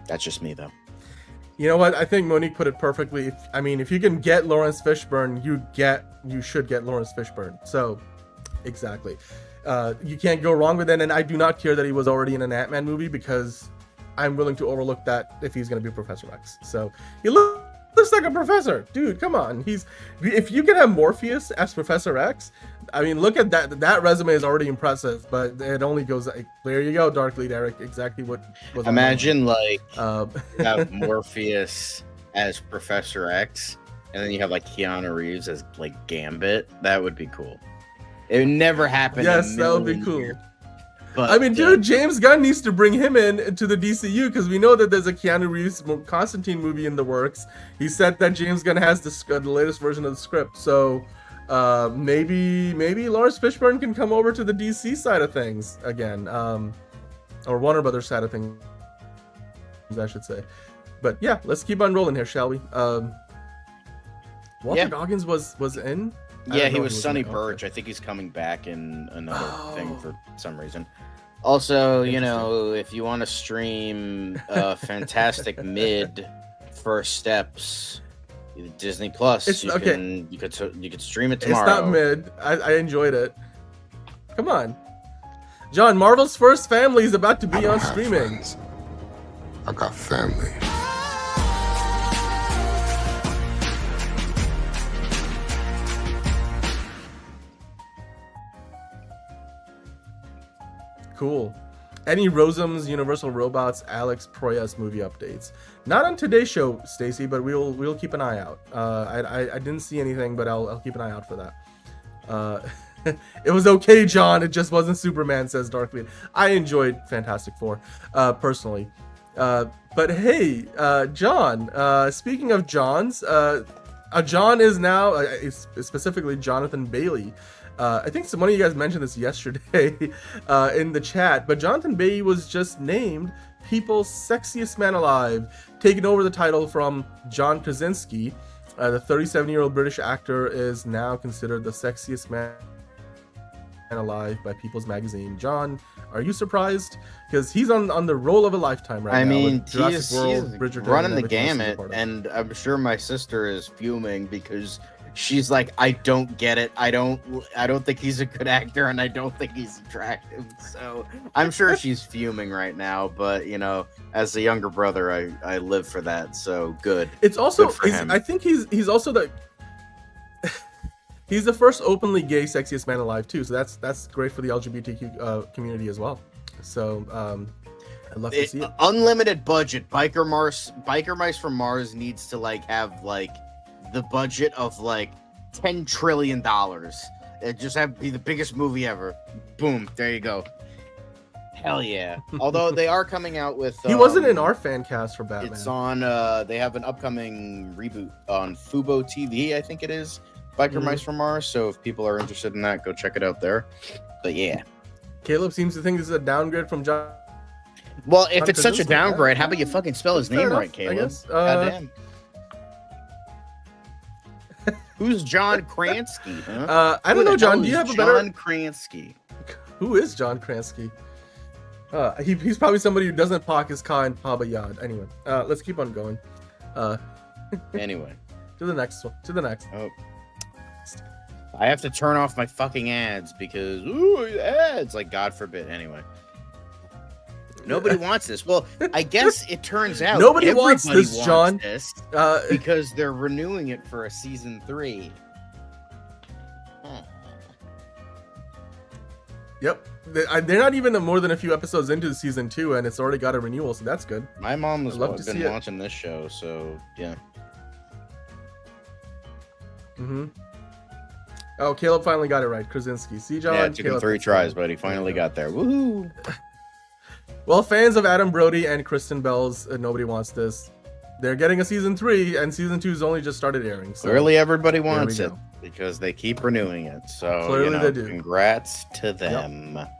That's just me, though. You know what? I think Monique put it perfectly. If you can get Lawrence Fishburne, you should get Lawrence Fishburne. So, exactly. You can't go wrong with it, and I do not care that he was already in an Ant-Man movie because I'm willing to overlook that if he's going to be Professor X. So, he looks like a professor. Dude, come on. If you can have Morpheus as Professor X, I mean, look at that. That resume is already impressive, but it only goes like, there you go, Darklead Eric. Exactly what was. Imagine like you have Morpheus as Professor X, and then you have like Keanu Reeves as like Gambit. That would be cool. It would never happen. Yes, that would be cool. Years. But, I mean, dude, James Gunn needs to bring him in to the DCU because we know that there's a Keanu Reeves Constantine movie in the works. He said that James Gunn has the latest version of the script, so maybe Lawrence Fishburne can come over to the DC side of things again, or Warner Brothers side of things, I should say. But yeah, let's keep on rolling here, shall we? Walter Goggins was in. Yeah, he was Sonny Burch. I think he's coming back in another thing for some reason. Also, you know, if you want to stream fantastic mid first steps, Disney Plus, you could stream it tomorrow. It's not mid. I enjoyed it. Come on, John. Marvel's first family is about to be on streaming. Friends. I got family. Cool. Any Rosam's Universal Robots Alex Proyas movie updates? Not on today's show, Stacy, but we'll keep an eye out. I didn't see anything, but I'll keep an eye out for that. It was okay, John. It just wasn't Superman, says Darklead. I enjoyed Fantastic Four, personally. But hey, John. Speaking of Johns, John is now specifically Jonathan Bailey. I think one of you guys mentioned this yesterday in the chat, but Jonathan Bailey was just named People's Sexiest Man Alive, taking over the title from John Krasinski. The 37-year-old British actor is now considered the sexiest man alive by People's Magazine. John, are you surprised? Because he's on the roll of a lifetime right now. I mean, he's running the gamut, and I'm sure my sister is fuming because she's like, I don't get it. I don't think he's a good actor, and I don't think he's attractive. So I'm sure she's fuming right now. But you know, as a younger brother, I live for that. So good. It's also, good for him. I think he's also the he's the first openly gay sexiest man alive too. So that's great for the LGBTQ community as well. So I'd love to see it. Unlimited budget. Biker Mice from Mars needs to like have like the budget of like $10 trillion. It just have be the biggest movie ever. Boom, there you go. Hell yeah. Although they are coming out with he wasn't in our fan cast for Batman. It's on they have an upcoming reboot on Fubo TV, I think it is. Biker Mice from Mars. So if people are interested in that, go check it out there. But yeah. Caleb seems to think this is a downgrade from John. Well, if it's such a downgrade, how about you fucking spell his name right, Caleb? I guess. Goddamn. Who's John Kransky? Huh? I don't know, John. Do you have a better? John Kransky. Who is John Kransky? He's probably somebody who doesn't park his car in Paba Yard. Anyway, let's keep on going. Anyway, to the next one. To the next. Oh, I have to turn off my fucking ads because ads. Like, God forbid. Anyway. Nobody wants this. Well, I guess it turns out nobody wants this, John. This because they're renewing it for a season 3. Yep, they're not even more than a few episodes into season 2, and it's already got a renewal, so that's good. My mom has been watching this show, so yeah. Oh, Caleb finally got it right. Krasinski. See, John. Yeah, it took him 3 tries, but he finally got there. Woohoo! Well, fans of Adam Brody and Kristen Bell's Nobody Wants This, they're getting a season 3, and season 2's only just started airing. So clearly, everybody wants it because they keep renewing it. So clearly, they do. Congrats to them. Yep.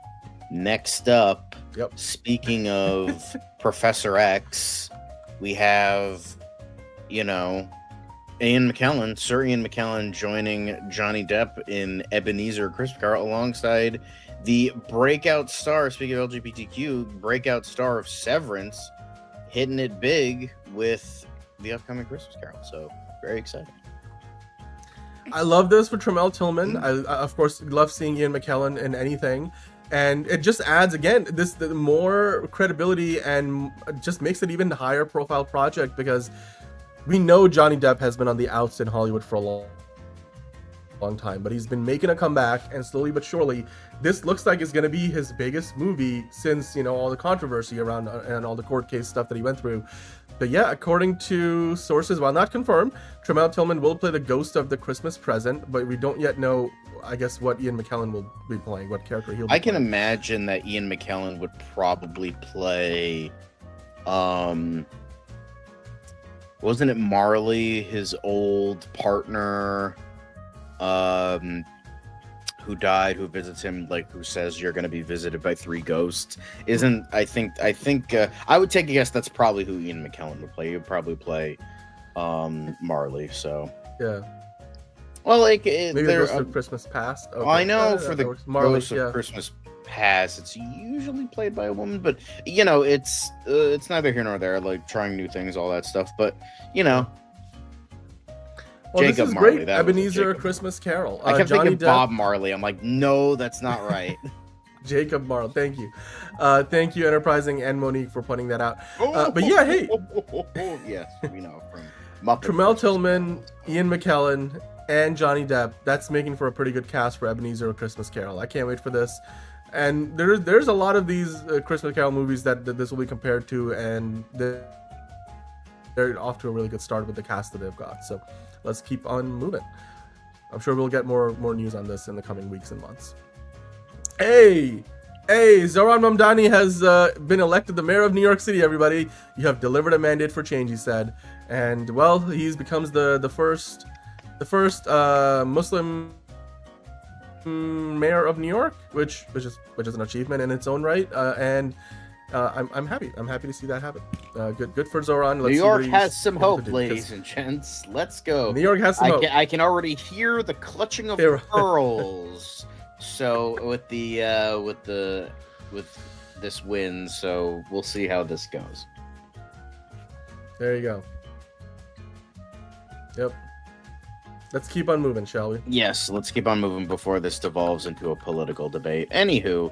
Next up, speaking of Professor X, we have, Sir Ian McKellen joining Johnny Depp in Ebenezer Christmas alongside the breakout star, speaking of LGBTQ, breakout star of Severance, hitting it big with the upcoming Christmas Carol. So, very exciting. I love this for Tramell Tillman. I of course, love seeing Ian McKellen in anything. And it just adds, again, the more credibility and just makes it even a higher profile project because we know Johnny Depp has been on the outs in Hollywood for a long long time, but he's been making a comeback, and slowly but surely, this looks like it's going to be his biggest movie since, you know, all the controversy around and all the court case stuff that he went through. But yeah, according to sources, while not confirmed, Tremel Tillman will play the ghost of the Christmas present, but we don't yet know, I guess, what Ian McKellen will be playing, what character he'll be I can playing. imagine that Ian McKellen would probably play, wasn't it Marley, his old partner, who died, who visits him, like, who says you're going to be visited by 3 ghosts? I think I would take a guess that's probably who Ian McKellen would play. He would probably play Marley. So yeah. Well, like, Maybe the Ghost of Christmas Past. Okay. I know for the Marley, Ghost of Christmas Past, it's usually played by a woman, but you know, it's neither here nor there. Like, trying new things, all that stuff. But you know, well, Jacob this is Marley, great. that was Ebenezer, A Jacob. Christmas Carol. I kept Johnny thinking Depp, Bob Marley. I'm like, no, that's not right. Jacob Marley. Thank you. Thank you, Enterprising and Monique, for pointing that out. But yeah, hey. Yes, we know from Muppets. Tremel Tillman, Ian McKellen, and Johnny Depp. That's making for a pretty good cast for Ebenezer, A Christmas Carol. I can't wait for this. And there's a lot of these Christmas Carol movies that this will be compared to, and they're off to a really good start with the cast that they've got. So let's keep on moving. I'm sure we'll get more news on this in the coming weeks and months. Hey, Zoran Mamdani has been elected the mayor of New York City, everybody. You have delivered a mandate for change, he said. And, well, he becomes the first Muslim mayor of New York, which is an achievement in its own right. And I'm happy. I'm happy to see that happen. Good for Zoran. New York has some hope, ladies and gents. Let's go. New York has some hope. I can already hear the clutching of pearls. So with this win, so we'll see how this goes. There you go. Yep. Let's keep on moving, shall we? Yes, let's keep on moving before this devolves into a political debate. Anywho,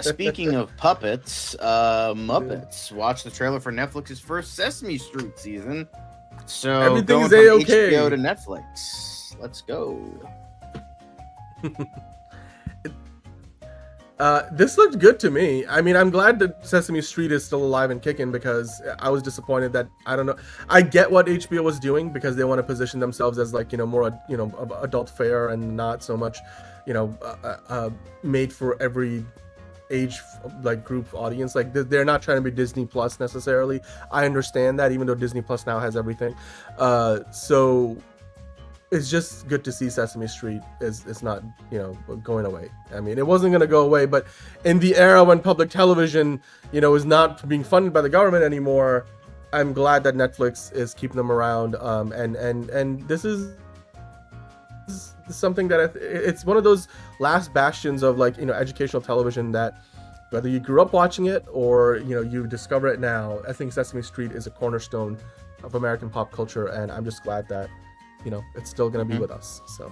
speaking of puppets, Muppets. Watch the trailer for Netflix's first Sesame Street season. So everything's going from A-okay. HBO to Netflix. Let's go. This looked good to me. I mean, I'm glad that Sesame Street is still alive and kicking, because I was disappointed that, I don't know. I get what HBO was doing, because they want to position themselves as, like, you know, more, you know, adult fare and not so much, you know, made for every age, like, group audience. Like, they're not trying to be Disney Plus necessarily. I understand that, even though Disney Plus now has everything. So it's just good to see Sesame Street is not, you know, going away. I mean, it wasn't going to go away, but in the era when public television, you know, is not being funded by the government anymore, I'm glad that Netflix is keeping them around. And this is something that it's one of those last bastions of, like, you know, educational television that, whether you grew up watching it or, you know, you discover it now, I think Sesame Street is a cornerstone of American pop culture, and I'm just glad that, you know, it's still gonna be with us. So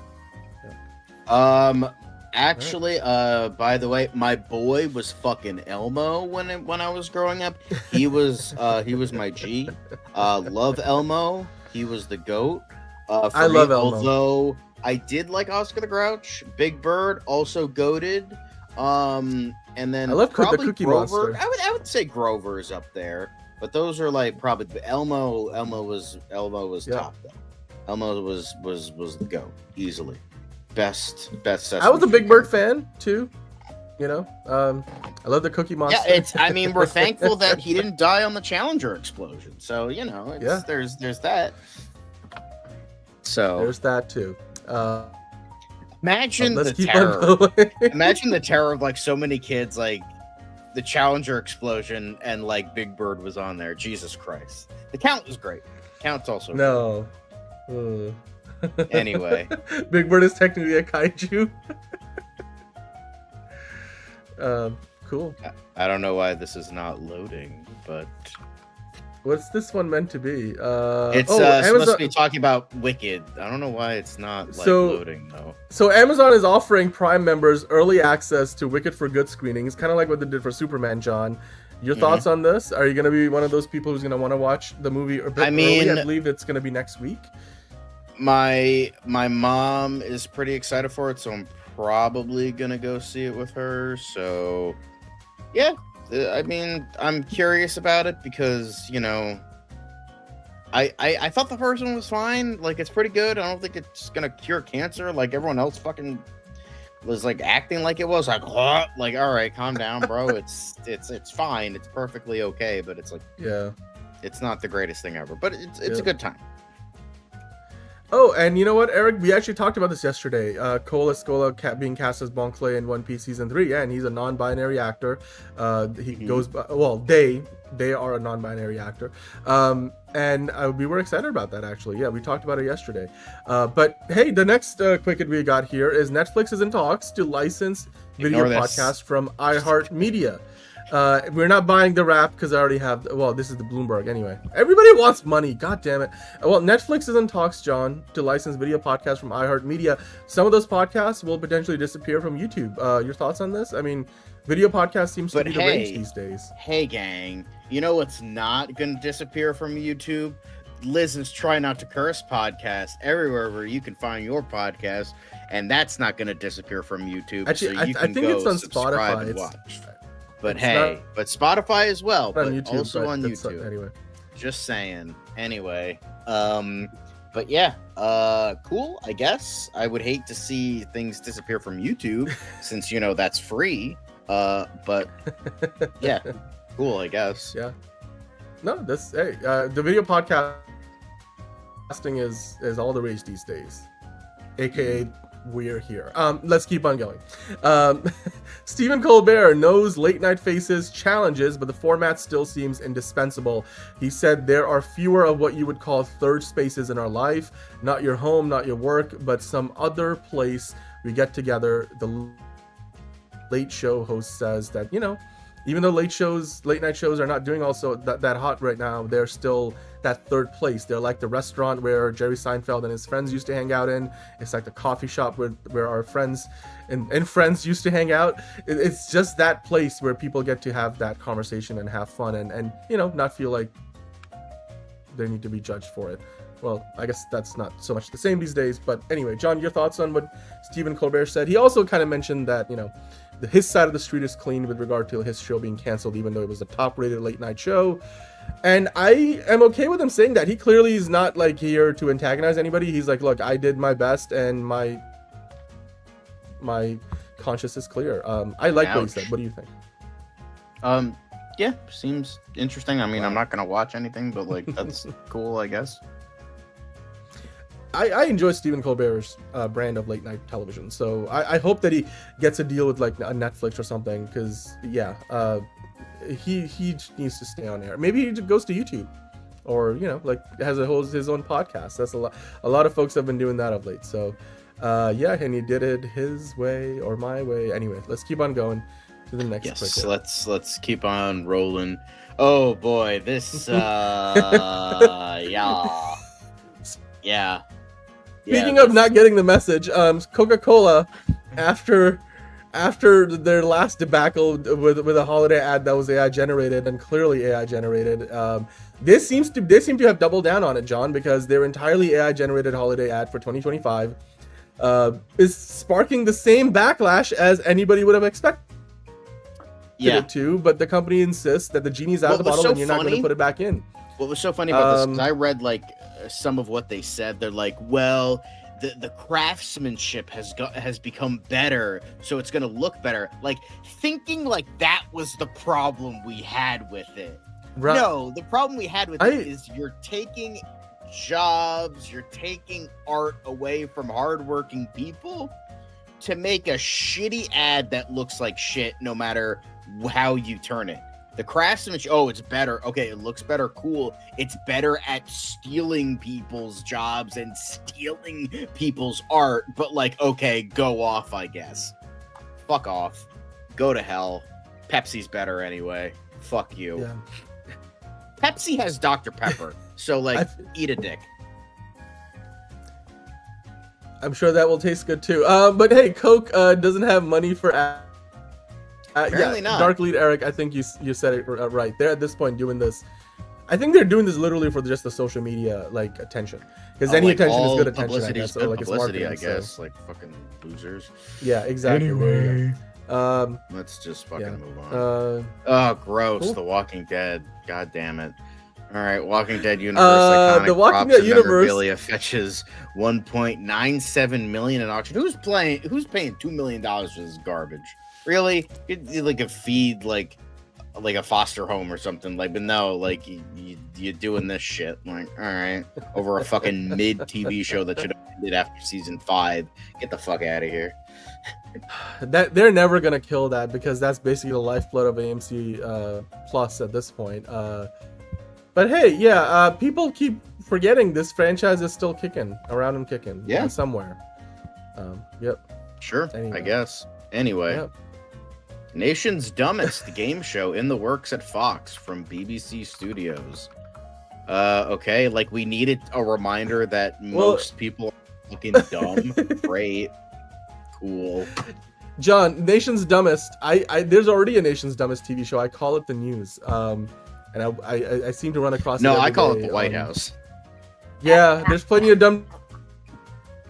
yeah. Actually, by the way, my boy was fucking Elmo when I was growing up. He was my G. Love Elmo. He was the GOAT. I love Elmo. Although I did like Oscar the Grouch. Big Bird also goated. And then I love the probably Cookie Grover. Monster. I would say Grover is up there, but those are like probably Elmo. Elmo was top though. Elmo was the GOAT easily. Best. I was a Big Bird fan too. You know, I love the Cookie Monster. Yeah, I mean, we're thankful that he didn't die on the Challenger explosion. So, you know, there's that. So there's that too. Imagine the terror. Imagine the terror of, like, so many kids, like, the Challenger explosion and, like, Big Bird was on there. Jesus Christ. The Count was great. Count's also no. Anyway, Big Bird is technically a kaiju. Cool. I don't know why this is not loading, but what's this one meant to be? It's supposed to be talking about Wicked. I don't know why it's not loading though. So Amazon is offering Prime members early access to Wicked for Good screenings, kind of like what they did for Superman, John. Your thoughts on this? Are you going to be one of those people who's going to want to watch the movie? I believe it's going to be next week. My mom is pretty excited for it, so I'm probably gonna go see it with her. So yeah, I mean, I'm curious about it because, you know, I thought the first one was fine. Like, it's pretty good. I don't think it's gonna cure cancer like everyone else fucking was like acting like it was. Like, what? Like, all right, calm down, bro. It's fine. It's perfectly okay, but it's like, Yeah. it's not the greatest thing ever. But it's a good time. Oh, and you know what, Eric? We actually talked about this yesterday. Cole Escola being cast as Bon Clay in One Piece Season 3. Yeah, and he's a non-binary actor. He goes by, well, they are a non-binary actor. And we were excited about that, actually. Yeah, we talked about it yesterday. But hey, the next quick hit we got here is Netflix is in talks to license video podcasts from iHeartMedia. We're not buying the Wrap because I already have. Well, this is the Bloomberg anyway. Everybody wants money. God damn it. Well, Netflix is in talks, John, to license video podcasts from iHeartMedia. Some of those podcasts will potentially disappear from YouTube. Your thoughts on this? I mean, video podcast seems to be the rage these days. Hey, gang. You know what's not going to disappear from YouTube? Liz's Try Not to Curse podcast, everywhere where you can find your podcast, and that's not going to disappear from YouTube. Actually, so you I can think go it's on subscribe Spotify. and watch. But it's hey, but Spotify as well, but YouTube, also on YouTube. Anyway, just saying. Anyway, but yeah, cool. I guess I would hate to see things disappear from YouTube since, you know, that's free. But yeah, cool. I guess. Yeah. No, this the video podcasting is all the rage these days, aka we're here. Let's keep on going. Stephen Colbert knows late night faces challenges, but the format still seems indispensable. He said there are fewer of what you would call third spaces in our life, not your home, not your work, but some other place we get together. The Late Show host says that, you know, even though late night shows are not doing also that hot right now, they're still that third place. They're like the restaurant where Jerry Seinfeld and his friends used to hang out in. It's like the coffee shop where our friends and friends used to hang out. It's just that place where people get to have that conversation and have fun and you know, not feel like they need to be judged for it. Well, I guess that's not so much the same these days. But anyway, John, your thoughts on what Stephen Colbert said? He also kind of mentioned that, you know, his side of the street is clean with regard to his show being canceled, even though it was a top-rated late-night show. And I am okay with him saying that. He clearly is not like here to antagonize anybody. He's like, look, I did my best, and my conscience is clear. I like what he said. What do you think? Yeah, seems interesting. I mean, I'm not gonna watch anything, but like that's cool, I guess. I enjoy Stephen Colbert's brand of late night television, so I hope that he gets a deal with like a Netflix or something, because yeah, he needs to stay on air. Maybe he goes to YouTube, or you know, like has his own podcast. That's a lot of folks have been doing that of late. So yeah, and he did it his way or my way. Anyway, let's keep on going to the next. Yes, let's keep on rolling. Oh boy, this yeah. Speaking of not getting the message, Coca-Cola, after their last debacle with a holiday ad that was AI generated and clearly AI generated, they seem to have doubled down on it, John, because their entirely AI generated holiday ad for 2025 is sparking the same backlash as anybody would have expected it to. But the company insists that the genie's out of the bottle and you're not going to put it back in. What was so funny about this? Because I read like some of what they said. They're like, well, the craftsmanship has become better, so it's gonna look better. Like thinking like that was the problem we had with it. Right. No, the problem we had with it is you're taking jobs, you're taking art away from hardworking people to make a shitty ad that looks like shit no matter how you turn it. The craftsmanship, it's better. Okay, it looks better. Cool. It's better at stealing people's jobs and stealing people's art. But like, okay, go off, I guess. Fuck off. Go to hell. Pepsi's better anyway. Fuck you. Yeah. Pepsi has Dr. Pepper. So like, eat a dick. I'm sure that will taste good too. But hey, Coke doesn't have money for Apparently not. Dark Lead Eric, I think you said it right. They're at this point doing this I think they're doing this literally for just the social media like attention, because any like, attention is all good attention. I publicity guess. is So, good like it's publicity, marketing. I guess. So. Like fucking losers. Yeah, exactly. Anyway. There you Let's just fucking Yeah. move on. go. Oh, gross. cool. The Walking Dead. God damn it. All right, Walking Dead universe. Iconic The Walking props Dead and universe- memorabilia fetches 1.97 million in auction. Who's paying $2 million for this garbage? Really? You like a feed like a foster home or something. Like, but no, like you doing this shit. Like, all right, over a fucking mid TV show that should have ended after season 5. Get the fuck out of here. That they're never gonna kill that, because that's basically the lifeblood of AMC Plus at this point. But hey, yeah, people keep forgetting this franchise is still kicking around and kicking. Yeah. Somewhere. Yep. Sure, Anyway. I guess. Anyway. Yep. Nation's Dumbest game show in the works at Fox from BBC Studios. Okay, like we needed a reminder that most people are fucking dumb. Great. Cool. John, Nation's Dumbest. I there's already a Nation's Dumbest TV show. I call it The News. And I seem to run across. No, it every I call it day. the White House. Yeah, there's plenty of dumb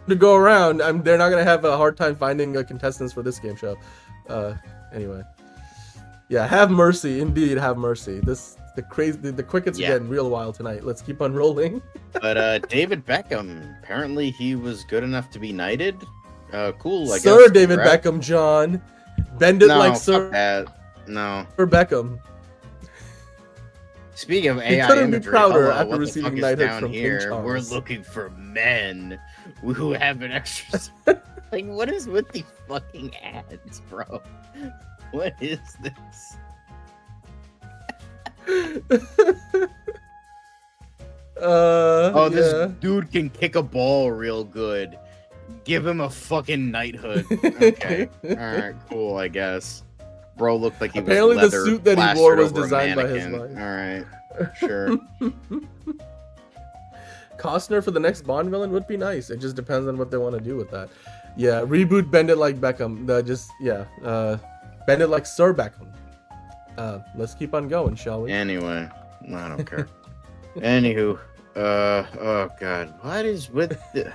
to go around. They're not gonna have a hard time finding contestants for this game show. Anyway, yeah, have mercy, indeed, have mercy. The crickets are getting real wild tonight. Let's keep on rolling. But David Beckham, apparently he was good enough to be knighted. Cool, I guess. Sir David Congrats. Beckham, John, bend it No, like fuck Sir that. No. Beckham. Speaking of He AI couldn't be imagery, prouder hello, after what the receiving fuck is knighthood down from King here? Charles. We're looking for men who have an extra. Like, what is with these fucking ads, bro? What is this? This dude can kick a ball real good. Give him a fucking knighthood. Okay. All right, cool, I guess. Bro looked like he Apparently was the leather suit that he wore plastered was over a designed by his mannequin. wife. All right, sure. Costner for the next Bond villain would be nice. It just depends on what they want to do with that. Yeah, reboot Bend It Like Beckham. Bend It Like Sir Beckham. Let's keep on going, shall we? Anyway, I don't care. Anywho, oh god, what is with the...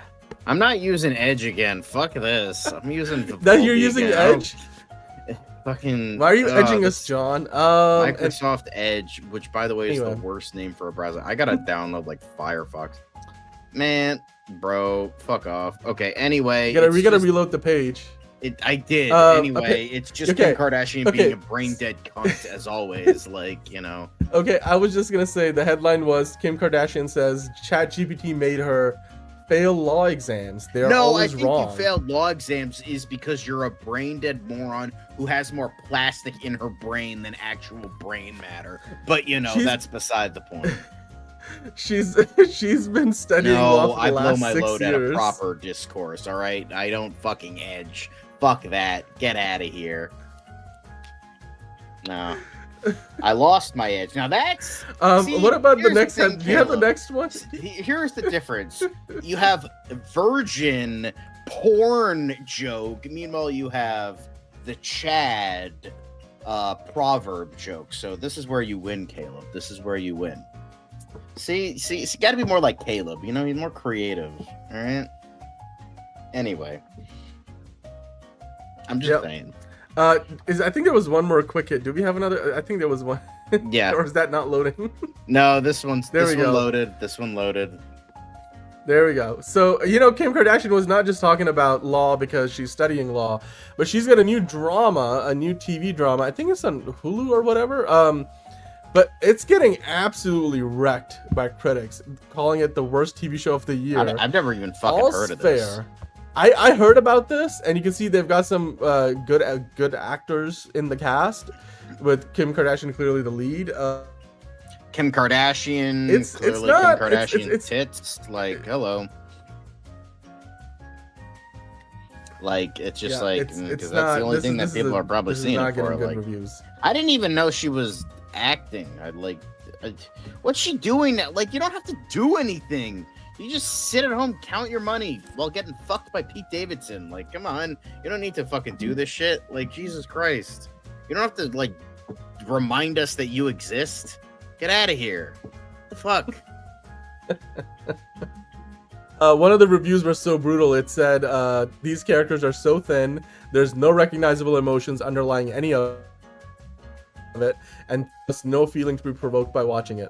I'm not using Edge again. Fuck this. I'm using That you're using again. I don't- Edge? Fucking. Why are you edging this us, John? Microsoft Edge, which by the way is Anyway. the worst name for a browser. I gotta download like Firefox. Man, bro, fuck off. Okay, anyway, we gotta reload the page. I did. Anyway, okay. it's just Okay. Kim Kardashian being a brain dead cunt as always. Like, you know. Okay, I was just gonna say the headline was Kim Kardashian says ChatGPT made her fail law exams. They're No, I always think wrong. you failed law exams is because you're a brain dead moron who has more plastic in her brain than actual brain matter. But you know, that's beside the point. She's been studying law No, for the I blow last my 6 load years. at a proper discourse, all right? I don't fucking edge. Fuck that. Get out of here. No. I lost my edge. Now that's... See, what about the here's next thing, head? Do you have the Caleb. next one? Here's the difference. You have virgin porn joke. Meanwhile, you have the Chad proverb joke. So this is where you win, Caleb. This is where you win. See, you got to be more like Caleb. You know, you're more creative. All right. Anyway, I'm just saying. I think there was one more quick hit. Do we have another? I think there was one. Yeah. Or is that not loading? No, this one go. loaded. This one loaded. There we go. So, Kim Kardashian was not just talking about law because she's studying law, but she's got a new drama, a new TV drama. I think it's on Hulu or whatever. But it's getting absolutely wrecked by critics, calling it the worst TV show of the year. I've never even fucking All's heard of fair. this. I heard about this, and you can see they've got some good actors in the cast, with Kim Kardashian clearly the lead. Kim Kardashian, It's clearly not- Kim it's- Kardashian it's- tits. Like, hello. Like, it's just it's because that's not- the only this thing is- that this is people a- are probably this is seeing not it for. getting good Like, reviews. I didn't even know she was acting. What's she doing now? Like, you don't have to do anything. You just sit at home, count your money while getting fucked by Pete Davidson. Like, come on. You don't need to fucking do this shit. Like, Jesus Christ. You don't have to, like, remind us that you exist. Get out of here. The fuck? One of the reviews were so brutal. It said, these characters are so thin, there's no recognizable emotions underlying any of it, and just no feeling to be provoked by watching it.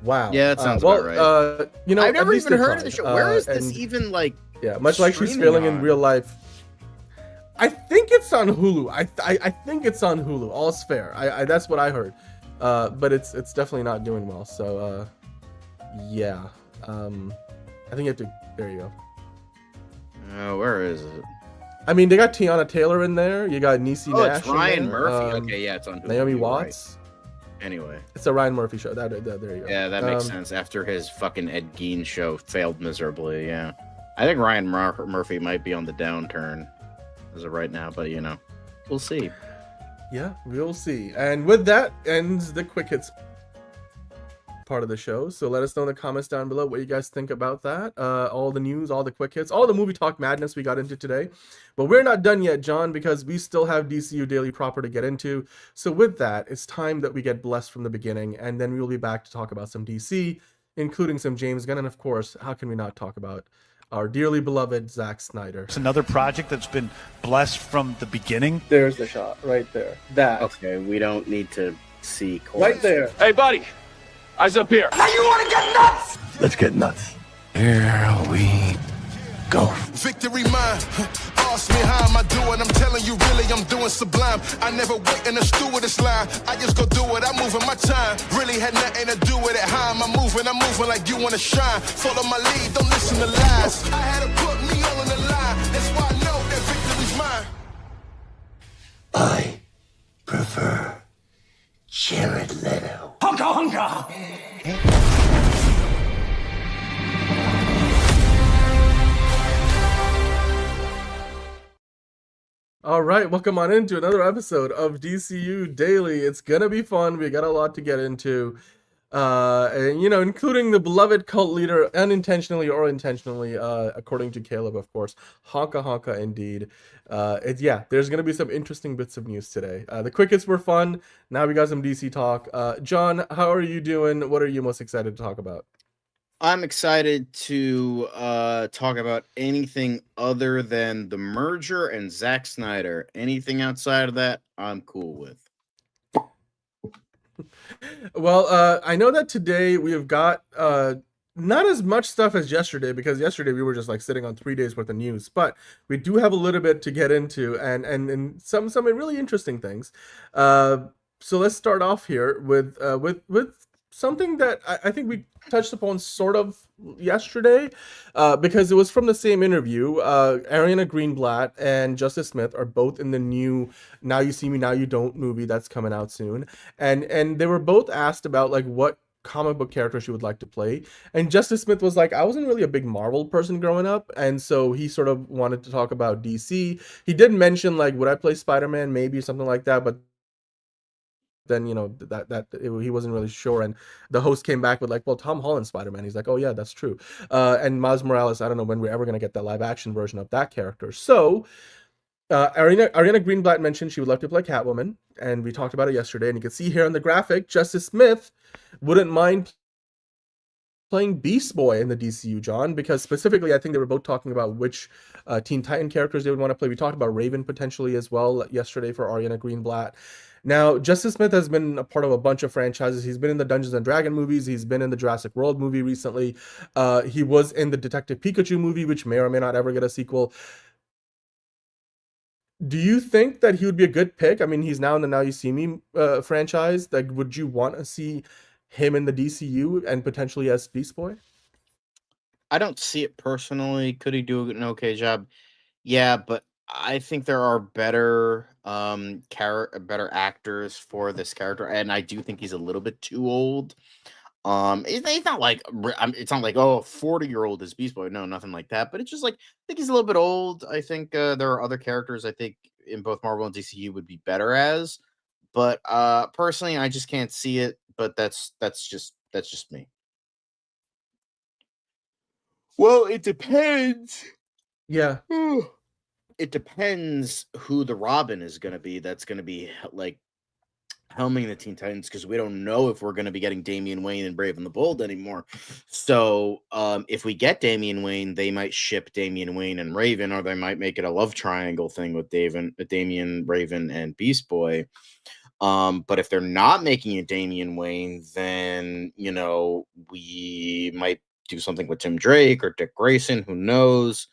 Wow. Yeah, that sounds about right. You know, I've never at least even they heard of the tried. show. Where is this And, even, like, yeah, much like she's streaming failing in on? real life. I think it's on Hulu. I think it's on Hulu. All's fair. I that's what I heard. But it's definitely not doing well. So yeah. I think you have to. There you go. Where is it? I mean, they got Tiana Taylor in there. You got Niecy Nash. It's Ryan in there. Murphy. Okay, yeah, it's on Hulu. Naomi You're Watts. Right. Anyway, it's a Ryan Murphy show. There you go. Yeah, that makes sense. After his fucking Ed Gein show failed miserably, yeah. I think Ryan Murphy might be on the downturn as of right now, but you know, we'll see. Yeah, we'll see. And with that ends the quick hits part of the show. So let us know in the comments down below what you guys think about that. All the news, all the quick hits, all the movie talk madness we got into today. But we're not done yet, John, because we still have DCU Daily proper to get into. So with that, it's time that we get blessed from the beginning, and then we will be back to talk about some DC, including some James Gunn, and of course, how can we not talk about our dearly beloved Zack Snyder. It's another project that's been blessed from the beginning. There's the shot right there. That. Okay, we don't need to see. Right there. Hey, buddy. Eyes up here. Now you want to get nuts? Let's get nuts. Here we go. Victory mine. Ask me how am I doing? I'm telling you, really, I'm doing sublime. I never wait in the stewardess line. I just go do it. I'm moving my time. Really had nothing to do with it. How am I moving? I'm moving like you want to shine. Follow my lead. Don't listen to lies. I had to put me all on the line. That's why I know that victory's mine. I prefer Jared Leto. Hunka hunka! All right, welcome on into another episode of DCU Daily. It's gonna be fun. We got a lot to get into, and you know, including the beloved cult leader, unintentionally or intentionally, according to Caleb, of course. Honka honka, indeed. Yeah, there's gonna be some interesting bits of news today. The quickest were fun. Now we got some DC talk. John, how are you doing? What are you most excited to talk about? I'm excited to talk about anything other than the merger and Zack Snyder. Anything outside of that, I'm cool with. Well, I know that today we have got not as much stuff as yesterday, because yesterday we were just like sitting on 3 days worth of news, but we do have a little bit to get into and some really interesting things. So let's start off here with something that I think we touched upon sort of yesterday, because it was from the same interview. Ariana Greenblatt and Justice Smith are both in the new Now You See Me, Now You Don't movie that's coming out soon. And they were both asked about like what comic book character she would like to play. And Justice Smith was like, I wasn't really a big Marvel person growing up. And so he sort of wanted to talk about DC. He did mention like, would I play Spider-Man? Maybe something like that. But then, you know, he wasn't really sure, and the host came back with like, well, Tom Holland's Spider-Man. He's like, oh yeah, that's true. And Miles Morales, I don't know when we're ever going to get that live action version of that character. So Ariana Greenblatt mentioned she would love to play Catwoman, and we talked about it yesterday, and you can see here on the graphic, Justice Smith wouldn't mind playing Beast Boy in the DCU, John, because specifically I think they were both talking about which Teen Titan characters they would want to play. We talked about Raven potentially as well yesterday for Ariana Greenblatt. Now, Justice Smith has been a part of a bunch of franchises. He's been in the Dungeons and Dragons movies. He's been in the Jurassic World movie recently. He was in the Detective Pikachu movie, which may or may not ever get a sequel. Do you think that he would be a good pick? I mean, he's now in the Now You See Me franchise. Like, would you want to see him in the DCU and potentially as Beast Boy? I don't see it personally. Could he do an okay job? Yeah, but I think there are better better actors for this character, and I do think he's a little bit too old. It's not like it's not like, oh, 40-year-old is Beast Boy. No, nothing like that. But it's just like, I think he's a little bit old. I think there are other characters I think in both Marvel and DCU would be better as. But personally, I just can't see it. But that's just me. Well, it depends. Yeah. It depends who the Robin is going to be. That's going to be like helming the Teen Titans because we don't know if we're going to be getting Damian Wayne and Brave and the Bold anymore. So if we get Damian Wayne, they might ship Damian Wayne and Raven, or they might make it a love triangle thing with Damian, Raven, and Beast Boy. But if they're not making it Damian Wayne, then, you know, we might do something with Tim Drake or Dick Grayson, who knows.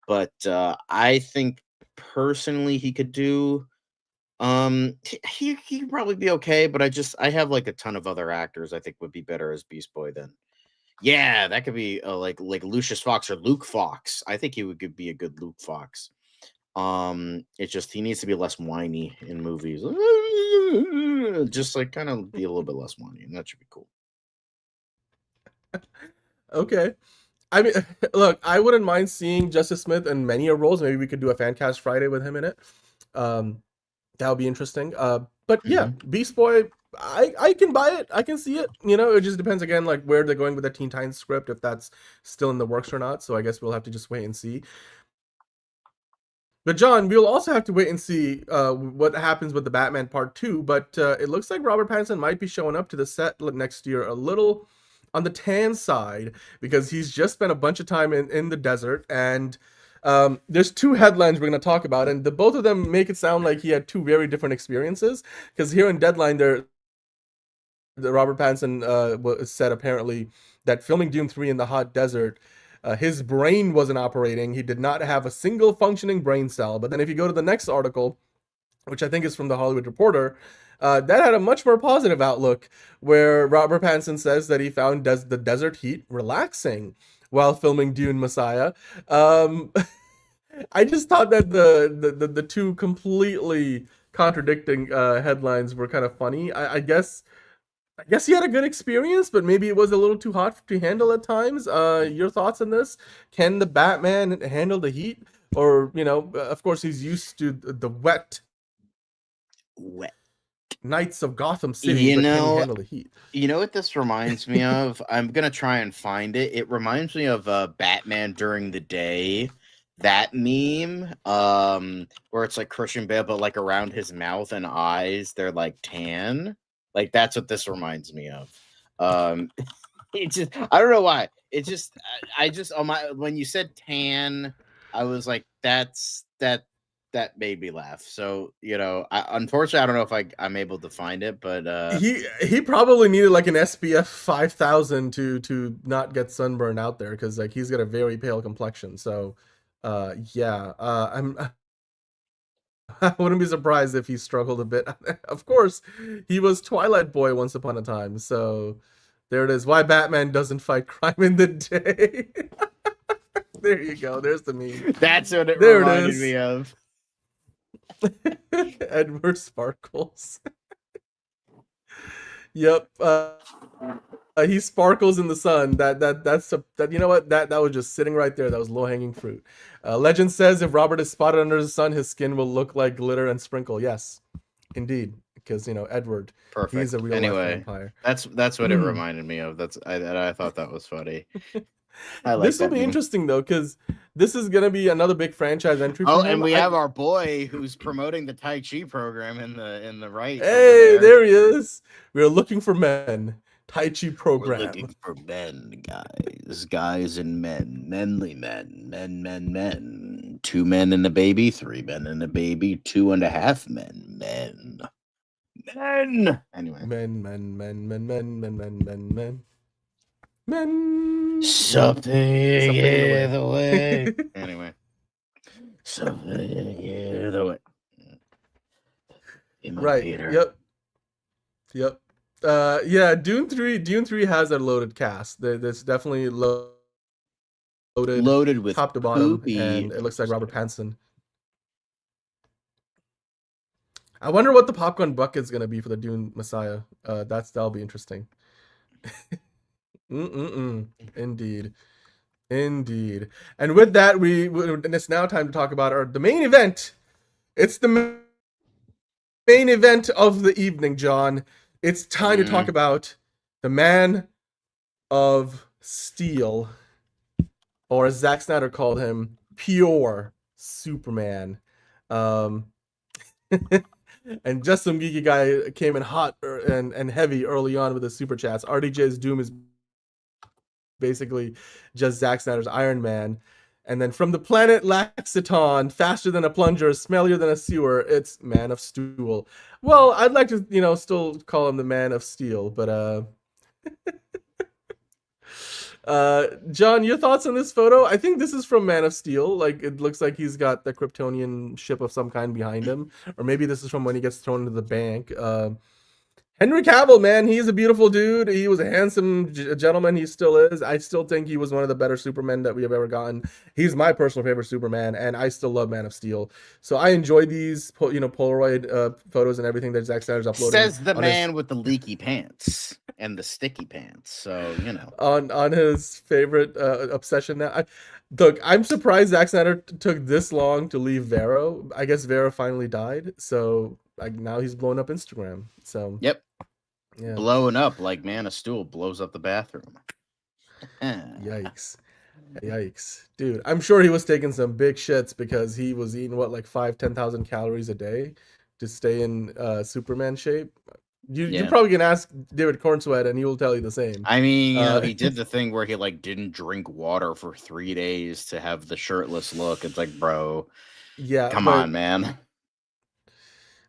But I think personally he could do he could probably be okay, but I have like a ton of other actors I think would be better as Beast Boy than. Yeah, that could be like Lucius Fox or Luke Fox. I think he would be a good Luke Fox. It's just he needs to be less whiny in movies. Just like kind of be a little bit less whiny, and that should be cool. Okay. I mean, look, I wouldn't mind seeing Justice Smith in many roles. Maybe we could do a fan cast Friday with him in it. That would be interesting. But yeah, Beast Boy, I can buy it. I can see it. You know, it just depends again, like where they're going with the Teen Titans script, if that's still in the works or not. So I guess we'll have to just wait and see. But John, we'll also have to wait and see what happens with the Batman Part 2. But it looks like Robert Pattinson might be showing up to the set next year a little on the tan side, because he's just spent a bunch of time in the desert. And there's two headlines we're going to talk about, and both of them make it sound like he had two very different experiences. Because here in Deadline, the Robert Pattinson said apparently that filming Dune 3 in the hot desert, his brain wasn't operating. He did not have a single functioning brain cell. But then if you go to the next article, which I think is from the Hollywood Reporter, that had a much more positive outlook, where Robert Pattinson says that he found the desert heat relaxing while filming Dune Messiah. I just thought that the two completely contradicting headlines were kind of funny. I guess he had a good experience, but maybe it was a little too hot to handle at times. Your thoughts on this? Can the Batman handle the heat? Or, you know, of course he's used to the wet nights of Gotham City, but can he handle the heat? You know what this reminds me of? I'm gonna try and find it. It reminds me of Batman During the Day, that meme, where it's like Christian Bale, but like around his mouth and eyes, they're like tan. Like that's what this reminds me of. It just, I don't know why. It just, I just when you said tan, I was like, that made me laugh. So, you know, unfortunately, I don't know if I'm able to find it, but he probably needed like an SPF 5000 to not get sunburned out there, because like he's got a very pale complexion. So, yeah, I wouldn't be surprised if he struggled a bit. Of course, he was Twilight Boy once upon a time. So, there it is. Why Batman doesn't fight crime in the day. There you go. There's the meme. That's what it reminded me of. Edward Sparkles. Yep. He sparkles in the sun. That's you know what? That was just sitting right there. That was low-hanging fruit. Legend says if Robert is spotted under the sun, his skin will look like glitter and sprinkle. Yes, indeed. Because, you know, Edward. Perfect. He's a real life vampire. That's what it reminded me of. I thought that was funny. This will be interesting though, because this is gonna be another big franchise entry. For him. And we have our boy who's promoting the Tai Chi program in the right. Hey, there he is. We are looking for men. Tai Chi program. We're looking for men, guys and men, manly men. 2 men and a baby, 3 men and a baby, 2.5 men. Anyway. Men. Something in the way. Anyway. Something in the way. Right. Peter. Yep. Yeah, Dune 3 has a loaded cast. There's definitely loaded with top to bottom, and it looks like Robert Pattinson. I wonder what the popcorn bucket is going to be for the Dune Messiah. That'll be interesting. Indeed. And with that, and it's now time to talk about the main event. It's the main event of the evening, John. It's time to talk about the Man of Steel, or as Zack Snyder called him, Pure Superman. And just some geeky guy came in hot and heavy early on with the super chats. RDJ's Doom is basically just Zack Snyder's Iron Man. And then from the planet Laxiton, faster than a plunger, smellier than a sewer, it's Man of Steel. Well, I'd like to, still call him the Man of Steel, but John, your thoughts on this photo? I think this is from Man of Steel. Like, it looks like he's got the Kryptonian ship of some kind behind him, or maybe this is from when he gets thrown into the bank. Henry Cavill, man, he's a beautiful dude. He was a handsome gentleman. He still is. I still think he was one of the better Supermen that we have ever gotten. He's my personal favorite Superman, and I still love Man of Steel. So I enjoy these, Polaroid photos and everything that Zack Snyder's uploading. Says the man with the leaky pants and the sticky pants. So on his favorite obsession now. Look, I'm surprised Zack Snyder took this long to leave Vero. I guess Vero finally died, so now he's blowing up Instagram. So yep. Yeah. Blowing up like Man of Steel blows up the bathroom. Yikes. Dude, I'm sure he was taking some big shits because he was eating like 10,000 calories a day to stay in Superman shape. You're probably gonna ask David Cornsweat and he will tell you the same. I mean, he did the thing where he didn't drink water for 3 days to have the shirtless look. It's like, bro, come on, man.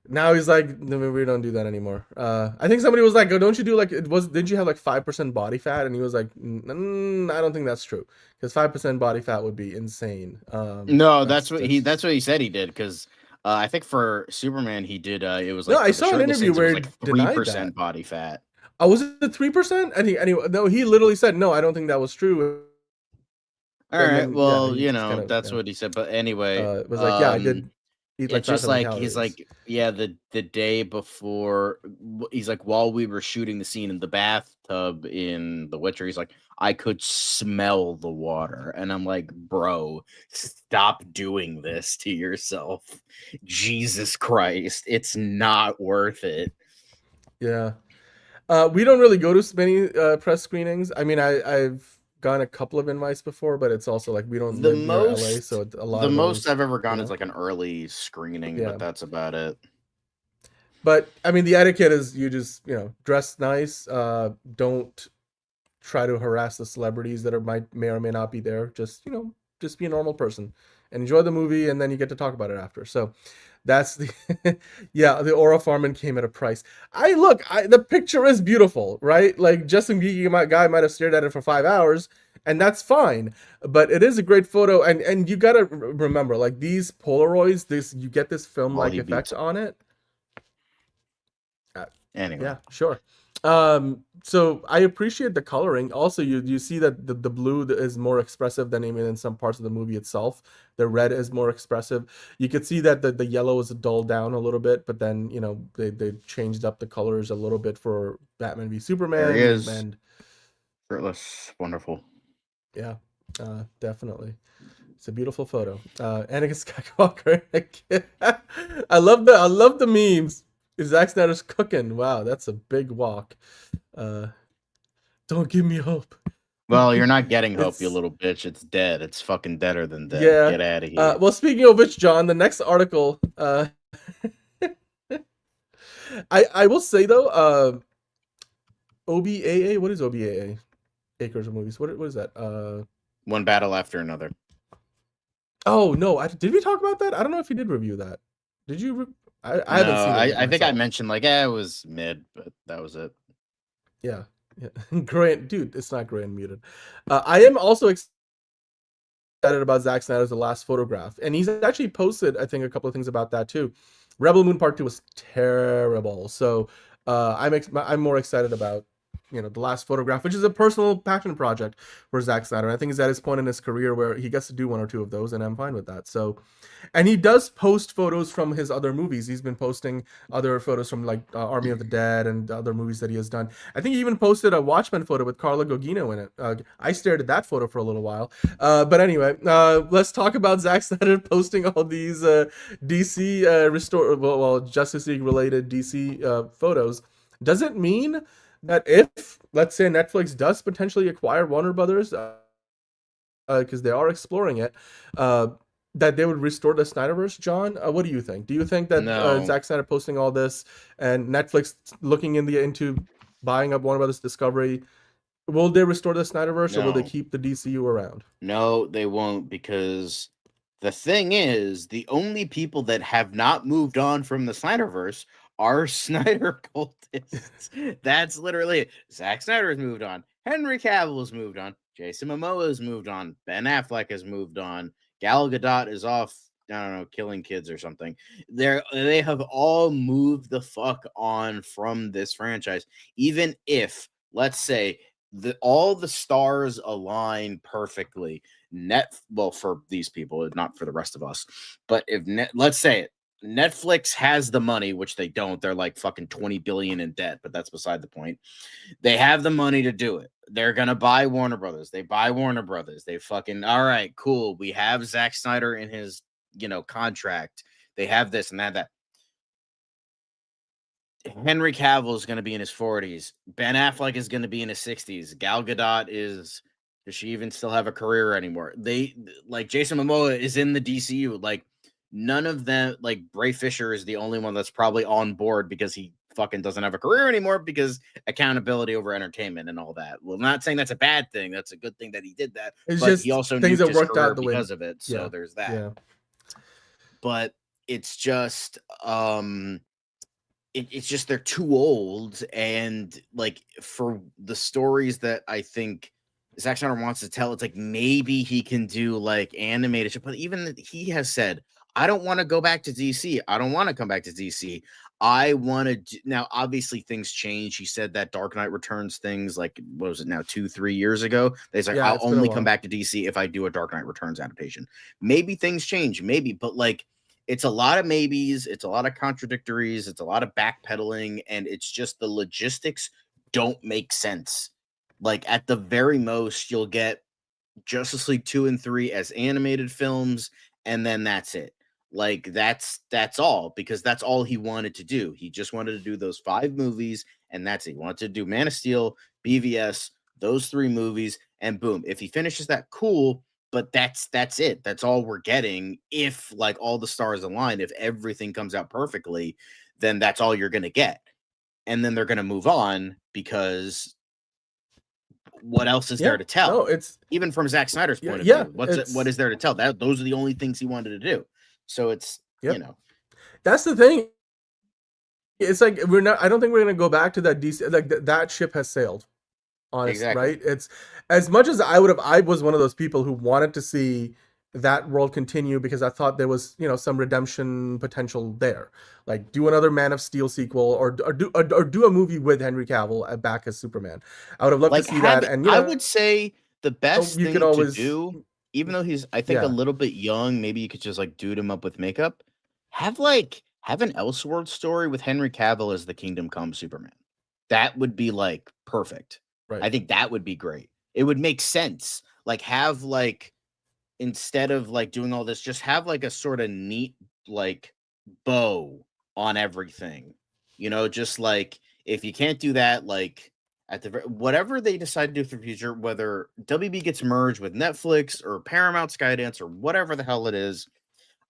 Now he's like, no, we don't do that anymore. I think somebody was like, oh, don't you do did you have 5% body fat? And he was like, I don't think that's true, because 5% body fat would be insane. No, that's what he said he did, because I think for Superman he did. It was I saw an interview where he 3% body fat. Oh, was it 3%? And no, he literally said, no, I don't think that was true. All right, well, that's what he said. But anyway, it was like, I did. It's just he's like, the day before, he's like, while we were shooting the scene in the bathtub in The Witcher, he's like, I could smell the water. And I'm like, bro, stop doing this to yourself. Jesus Christ, it's not worth it. Yeah. We don't really go to many press screenings. I mean, I've gone a couple of invites before, but it's also like we don't live near LA, so a lot. The most I've ever gone is like an early screening, but that's about it. But I mean, the etiquette is you just dress nice. Don't try to harass the celebrities that may or may not be there. Just be a normal person and enjoy the movie, and then you get to talk about it after. So that's the the Aura Farman came at a price. The picture is beautiful, right? Like, just some geeky guy might have stared at it for 5 hours, and that's fine. But it is a great photo, and you gotta remember, like, these Polaroids, you get this film-like effect on it. Anyway, yeah, sure. So I appreciate the coloring. Also, you see that the blue is more expressive than even in some parts of the movie itself. The red is more expressive. You could see that the yellow is dulled down a little bit, but then they changed up the colors a little bit for Batman v Superman. There he is. And shirtless, wonderful. Yeah, definitely. It's a beautiful photo. Anakin Skywalker. I love the memes. Zack Snyder's cooking. Wow, that's a big walk. Don't give me hope. Well, you're not getting hope, you little bitch. It's dead. It's fucking deader than dead. Yeah. Get out of here. Well, speaking of which, John, the next article. I will say though, OBAA. What is OBAA? Acres of Movies. What is that? One battle after another. Oh no! Did we talk about that? I don't know if you did review that. Did you? I haven't seen it. I think I mentioned it was mid, but that was it. Yeah. Grant, dude, it's not Grant muted. I am also excited about Zack Snyder's The Last Photograph, and he's actually posted, I think, a couple of things about that too. Rebel Moon Part 2 was terrible, so I'm more excited about The Last Photograph, which is a personal passion project for Zack Snyder. I think he's at his point in his career where he gets to do one or two of those, and I'm fine with that. So, and he does post photos from his other movies. He's been posting other photos from Army of the Dead and other movies that he has done. I think he even posted a Watchmen photo with Carla Gugino in it. I stared at that photo for a little while. But anyway, let's talk about Zack Snyder posting all these DC Justice League related DC photos. Does it mean that if, let's say, Netflix does potentially acquire Warner Brothers, because they are exploring it, that they would restore the Snyderverse, John? What do you think? Do you think that No. Zack Snyder posting all this and Netflix looking into buying up Warner Brothers Discovery, will they restore the Snyderverse or will they No. keep the DCU around? No, they won't, because the thing is, the only people that have not moved on from the Snyderverse are Snyder cultists. That's literally it. Zack Snyder has moved on. Henry Cavill has moved on. Jason Momoa has moved on. Ben Affleck has moved on. Gal Gadot is off, I don't know, killing kids or something. They have all moved the fuck on from this franchise. Even if, let's say, all the stars align perfectly, well, for these people, not for the rest of us, but if let's say it, Netflix has the money, which they don't. They're like fucking 20 billion in debt, but that's beside the point. They have the money to do it. They're gonna buy Warner Brothers. They buy Warner Brothers. They fucking, all right, cool. We have Zack Snyder in his, contract. They have this and that. Henry Cavill is going to be in his 40s. Ben Affleck is going to be in his 60s. Gal Gadot does she even still have a career anymore? Like Jason Momoa is in the DCU. Like none of them, like Bray Fisher is the only one that's probably on board because he fucking doesn't have a career anymore because accountability over entertainment and all that. Well, I'm not saying that's a bad thing. That's a good thing that he did that. It's but just he also things nuked that his worked career out the way because of it. So there's that. Yeah. But it's just it's just they're too old, and like for the stories that I think Zack Snyder wants to tell, it's like maybe he can do like animated shit. But even he has said, I don't want to go back to DC. I don't want to come back to DC. I want to now. Obviously, things change. He said that Dark Knight Returns things like what was it now 2-3 years ago? He's like, I'll only come back to DC if I do a Dark Knight Returns adaptation. Maybe things change, maybe, but like. It's a lot of maybes, it's a lot of contradictories, it's a lot of backpedaling, and it's just the logistics don't make sense. Like at the very most, you'll get Justice League 2 and 3 as animated films, and then that's it. Like that's all, because that's all he wanted to do. He just wanted to do those 5 movies, and that's it. He wanted to do Man of Steel, BVS, those 3 movies, and boom. If he finishes that, cool. But that's it. That's all we're getting. If like all the stars align, if everything comes out perfectly, then that's all you're gonna get. And then they're gonna move on because what else is there to tell? No, it's even from Zack Snyder's point of view. What is there to tell? Those are the only things he wanted to do. So it's that's the thing. It's like I don't think we're gonna go back to that DC. Like that ship has sailed. Honestly, right? It's as much as I was one of those people who wanted to see that world continue because I thought there was, some redemption potential there. Like do another Man of Steel sequel or do a movie with Henry Cavill back as Superman. I would have loved to see that. And I would say the best thing to do, even though he's I think a little bit young, maybe you could just like dude him up with makeup. Have an Elseworld story with Henry Cavill as the Kingdom Come Superman. That would be like perfect. Right. I think that would be great. It would make sense. Like have like instead of like doing all this, just have like a sort of neat like bow on everything. Just like if you can't do that, like at the whatever they decide to do for the future, whether WB gets merged with Netflix or Paramount Skydance or whatever the hell it is.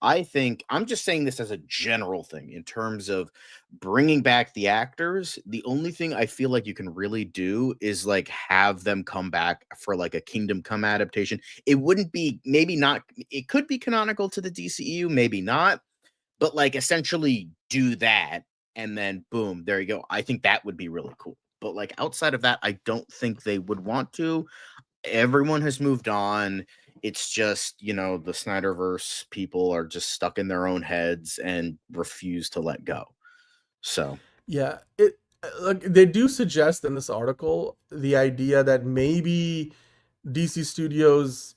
I think I'm just saying this as a general thing in terms of bringing back the actors. The only thing I feel like you can really do is like have them come back for like a Kingdom Come adaptation. It wouldn't be maybe not. It could be canonical to the DCEU, maybe not, but like essentially do that and then boom, there you go. I think that would be really cool. But like outside of that, I don't think they would want to. Everyone has moved on. It's just, the Snyderverse people are just stuck in their own heads and refuse to let go. So, yeah, they do suggest in this article the idea that maybe DC Studios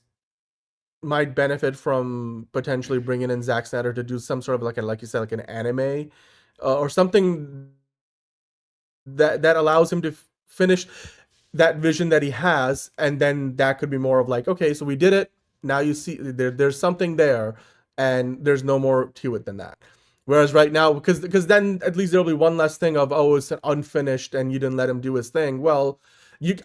might benefit from potentially bringing in Zack Snyder to do some sort of like you said, like an anime or something that allows him to finish that vision that he has, and then that could be more of like, okay, so we did it. Now you see there's something there, and there's no more to it than that. Whereas right now, because then at least there'll be one less thing of, oh, it's unfinished and you didn't let him do his thing. Well,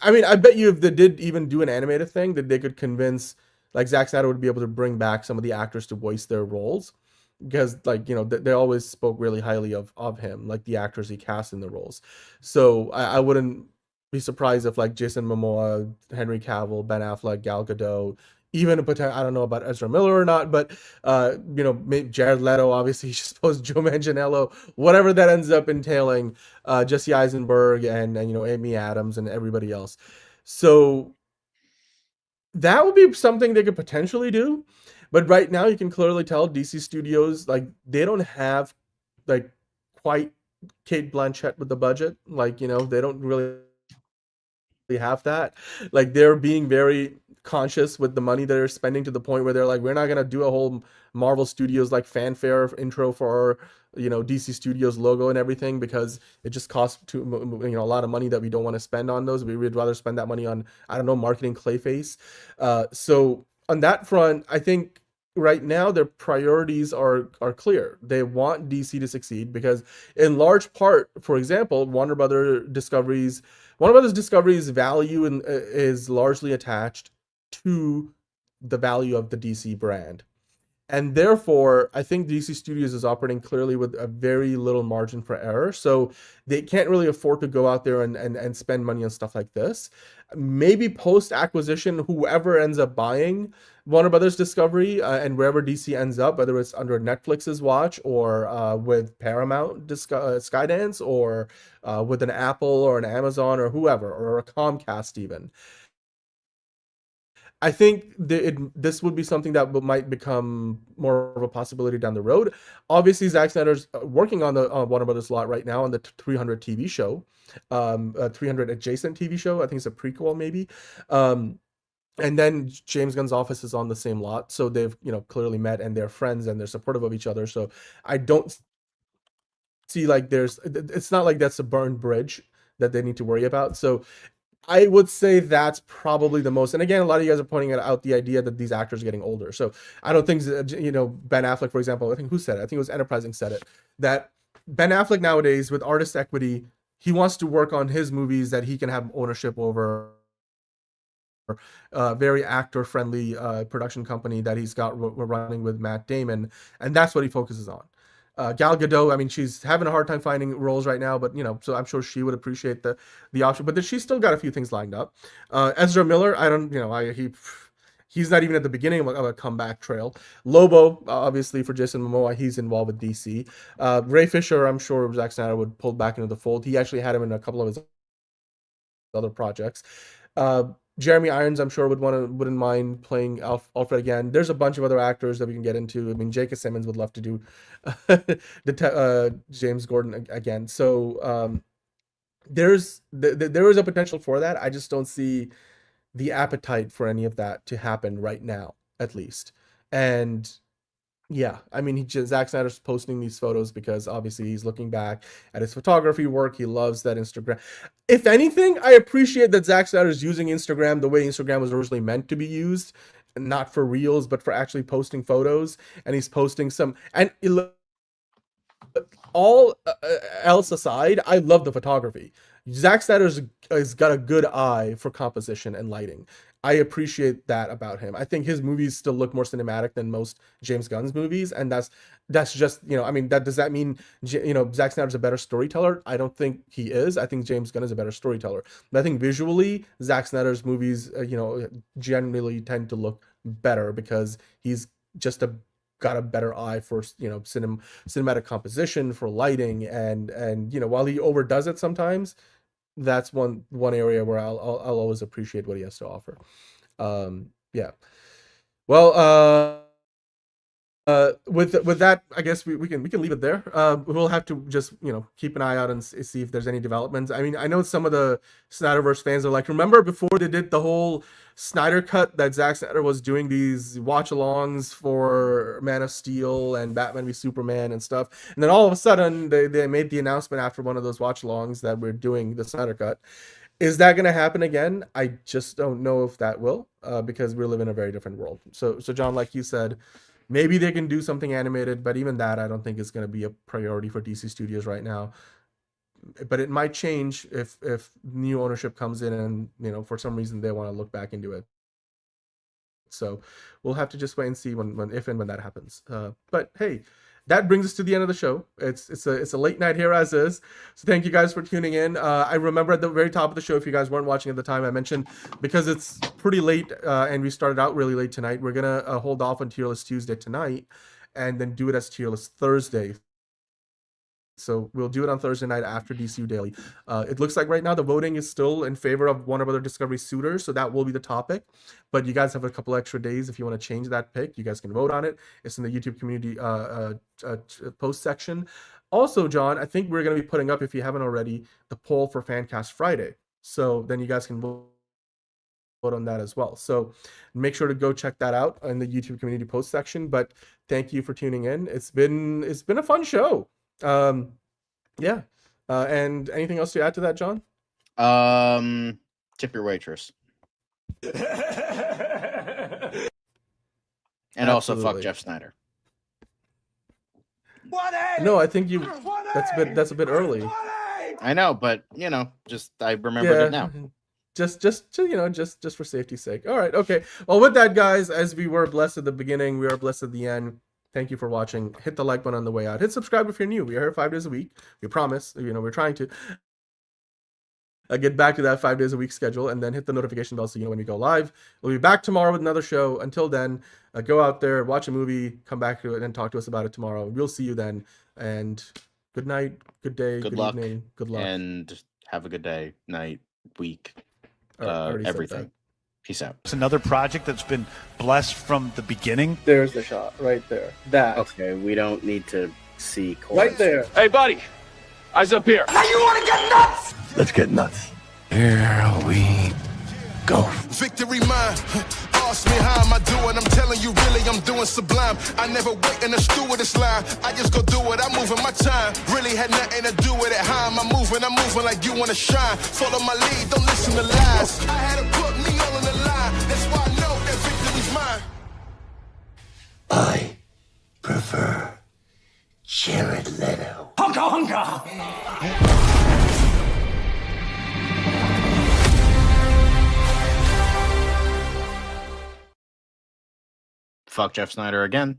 I bet you if they did even do an animated thing, that they could convince like Zack Snyder would be able to bring back some of the actors to voice their roles, because like they always spoke really highly of him, like the actors he cast in the roles. So I wouldn't be surprised if like Jason Momoa, Henry Cavill, Ben Affleck, Gal Gadot, even a potential, I don't know about Ezra Miller or not, but maybe Jared Leto, obviously, he's supposed Joe Manganiello, whatever that ends up entailing, Jesse Eisenberg and Amy Adams and everybody else. So that would be something they could potentially do. But right now you can clearly tell DC Studios, like, they don't have like quite Kate Blanchett with the budget. Like, they don't really have that. Like, they're being very conscious with the money they're spending, to the point where they're like, we're not gonna do a whole Marvel Studios like fanfare intro for our DC Studios logo and everything, because it just costs a lot of money that we don't want to spend on those. We'd rather spend that money on, I don't know, marketing Clayface. So on that front, I think right now their priorities are clear. They want DC to succeed because, in large part, for example, Warner Brothers Discovery's value is largely attached to the value of the DC brand. And therefore, I think DC Studios is operating clearly with a very little margin for error. So they can't really afford to go out there and spend money on stuff like this. Maybe post-acquisition, whoever ends up buying Warner Brothers Discovery, and wherever DC ends up, whether it's under Netflix's watch or with Paramount Skydance, or with an Apple or an Amazon or whoever, or a Comcast even, I think this would be something that might become more of a possibility down the road. Obviously, Zack Snyder's working on the Warner Brothers lot right now on the 300 TV show, 300 adjacent TV show. I think it's a prequel, maybe. And then James Gunn's office is on the same lot, so they've clearly met, and they're friends and they're supportive of each other. So I don't see like it's not like that's a burned bridge that they need to worry about. So I would say that's probably the most. And again, a lot of you guys are pointing out the idea that these actors are getting older. So I don't think, Ben Affleck, for example, I think who said it? I think it was Enterprising said it, that Ben Affleck nowadays, with artist equity, he wants to work on his movies that he can have ownership over. Very actor-friendly production company that he's got running with Matt Damon, and that's what he focuses on. Gal Gadot, I mean, she's having a hard time finding roles right now, but so I'm sure she would appreciate the option. But she's still got a few things lined up. Ezra Miller, I don't, he's not even at the beginning of a comeback trail. Lobo, obviously for Jason Momoa, he's involved with DC. Ray Fisher, I'm sure Zack Snyder would pull back into the fold. He actually had him in a couple of his other projects. Jeremy Irons, I'm sure wouldn't mind playing Alfred again. There's a bunch of other actors that we can get into. I mean, J.K. Simmons would love to do James Gordon again. So there is a potential for that. I just don't see the appetite for any of that to happen right now, at least. And yeah, I mean, Zack Snyder's posting these photos because obviously he's looking back at his photography work. He loves that Instagram. If anything, I appreciate that Zack Snyder's using Instagram the way Instagram was originally meant to be used, not for reels, but for actually posting photos. And he's posting some, and all else aside, I love the photography. Zack Snyder's has got a good eye for composition and lighting. I appreciate that about him. I think his movies still look more cinematic than most James Gunn's movies, and that's just, I mean, does that mean Zack Snyder's a better storyteller? I don't think he is. I think James Gunn is a better storyteller. But I think visually, Zack Snyder's movies, generally tend to look better because he's just got a better eye for cinematic composition, for lighting, and while he overdoes it sometimes, that's one area where I'll always appreciate what he has to offer. Yeah. Well, with that, I guess we can leave it there. We'll have to just keep an eye out and see if there's any developments. I mean, I know some of the Snyderverse fans are like, remember before they did the whole Snyder cut that Zack Snyder was doing these watch-alongs for Man of Steel and Batman v Superman and stuff, and then all of a sudden they made the announcement after one of those watch-alongs that we're doing the Snyder cut. Is that going to happen again? I just don't know if that will, because we live in a very different world. So John, like you said, maybe they can do something animated, but even that I don't think is going to be a priority for DC Studios right now. But it might change if new ownership comes in and for some reason they want to look back into it. So we'll have to just wait and see if and when that happens. But hey, that brings us to the end of the show. It's a late night here as is. So thank you guys for tuning in. I remember at the very top of the show, if you guys weren't watching at the time, I mentioned because it's pretty late and we started out really late tonight, we're gonna hold off on Tier List Tuesday tonight and then do it as Tier List Thursday. So we'll do it on Thursday night after DCU Daily. It looks like right now the voting is still in favor of Warner Brother Discovery suitors, so that will be the topic. But you guys have a couple extra days if you want to change that pick. You guys can vote on it. It's in the YouTube community post section. Also, John, I think we're going to be putting up, if you haven't already, the poll for Fancast Friday. So then you guys can vote on that as well. So make sure to go check that out in the YouTube community post section. But thank you for tuning in. It's been a fun show. Yeah. And anything else to add to that, John? Tip your waitress. And also fuck Jeff Snyder. No, I think that's a bit early. I know, but just I remembered it now. Just for safety's sake. All right, okay. Well, with that, guys, as we were blessed at the beginning, we are blessed at the end. Thank you for watching. Hit the like button on the way out. Hit subscribe if you're new. We are here 5 days a week. We promise. We're trying to get back to that 5 days a week schedule, and then hit the notification bell so you know when we go live. We'll be back tomorrow with another show. Until then, go out there, watch a movie, come back to it, and talk to us about it tomorrow. We'll see you then. And good night, good day, good luck, evening, good luck, and have a good day, night, week, Already said everything. Peace out. It's another project that's been blessed from the beginning. There's the shot right there. That. Okay, we don't need to see. Right there. Hey, buddy. Eyes up here. Now you want to get nuts? Let's get nuts. Here we go. Victory mine. Ask me how am I doing? I'm telling you, really, I'm doing sublime. I never wait in a stewardess line. I just go do it. I'm moving my time. Really had nothing to do with it. How am I moving? I'm moving like you want to shine. Follow my lead. Don't listen to lies. I had to put me all in the line. That's why I know that victory's mine. I prefer Jared Leto. Hunka hunka! Fuck Jeff Snyder again.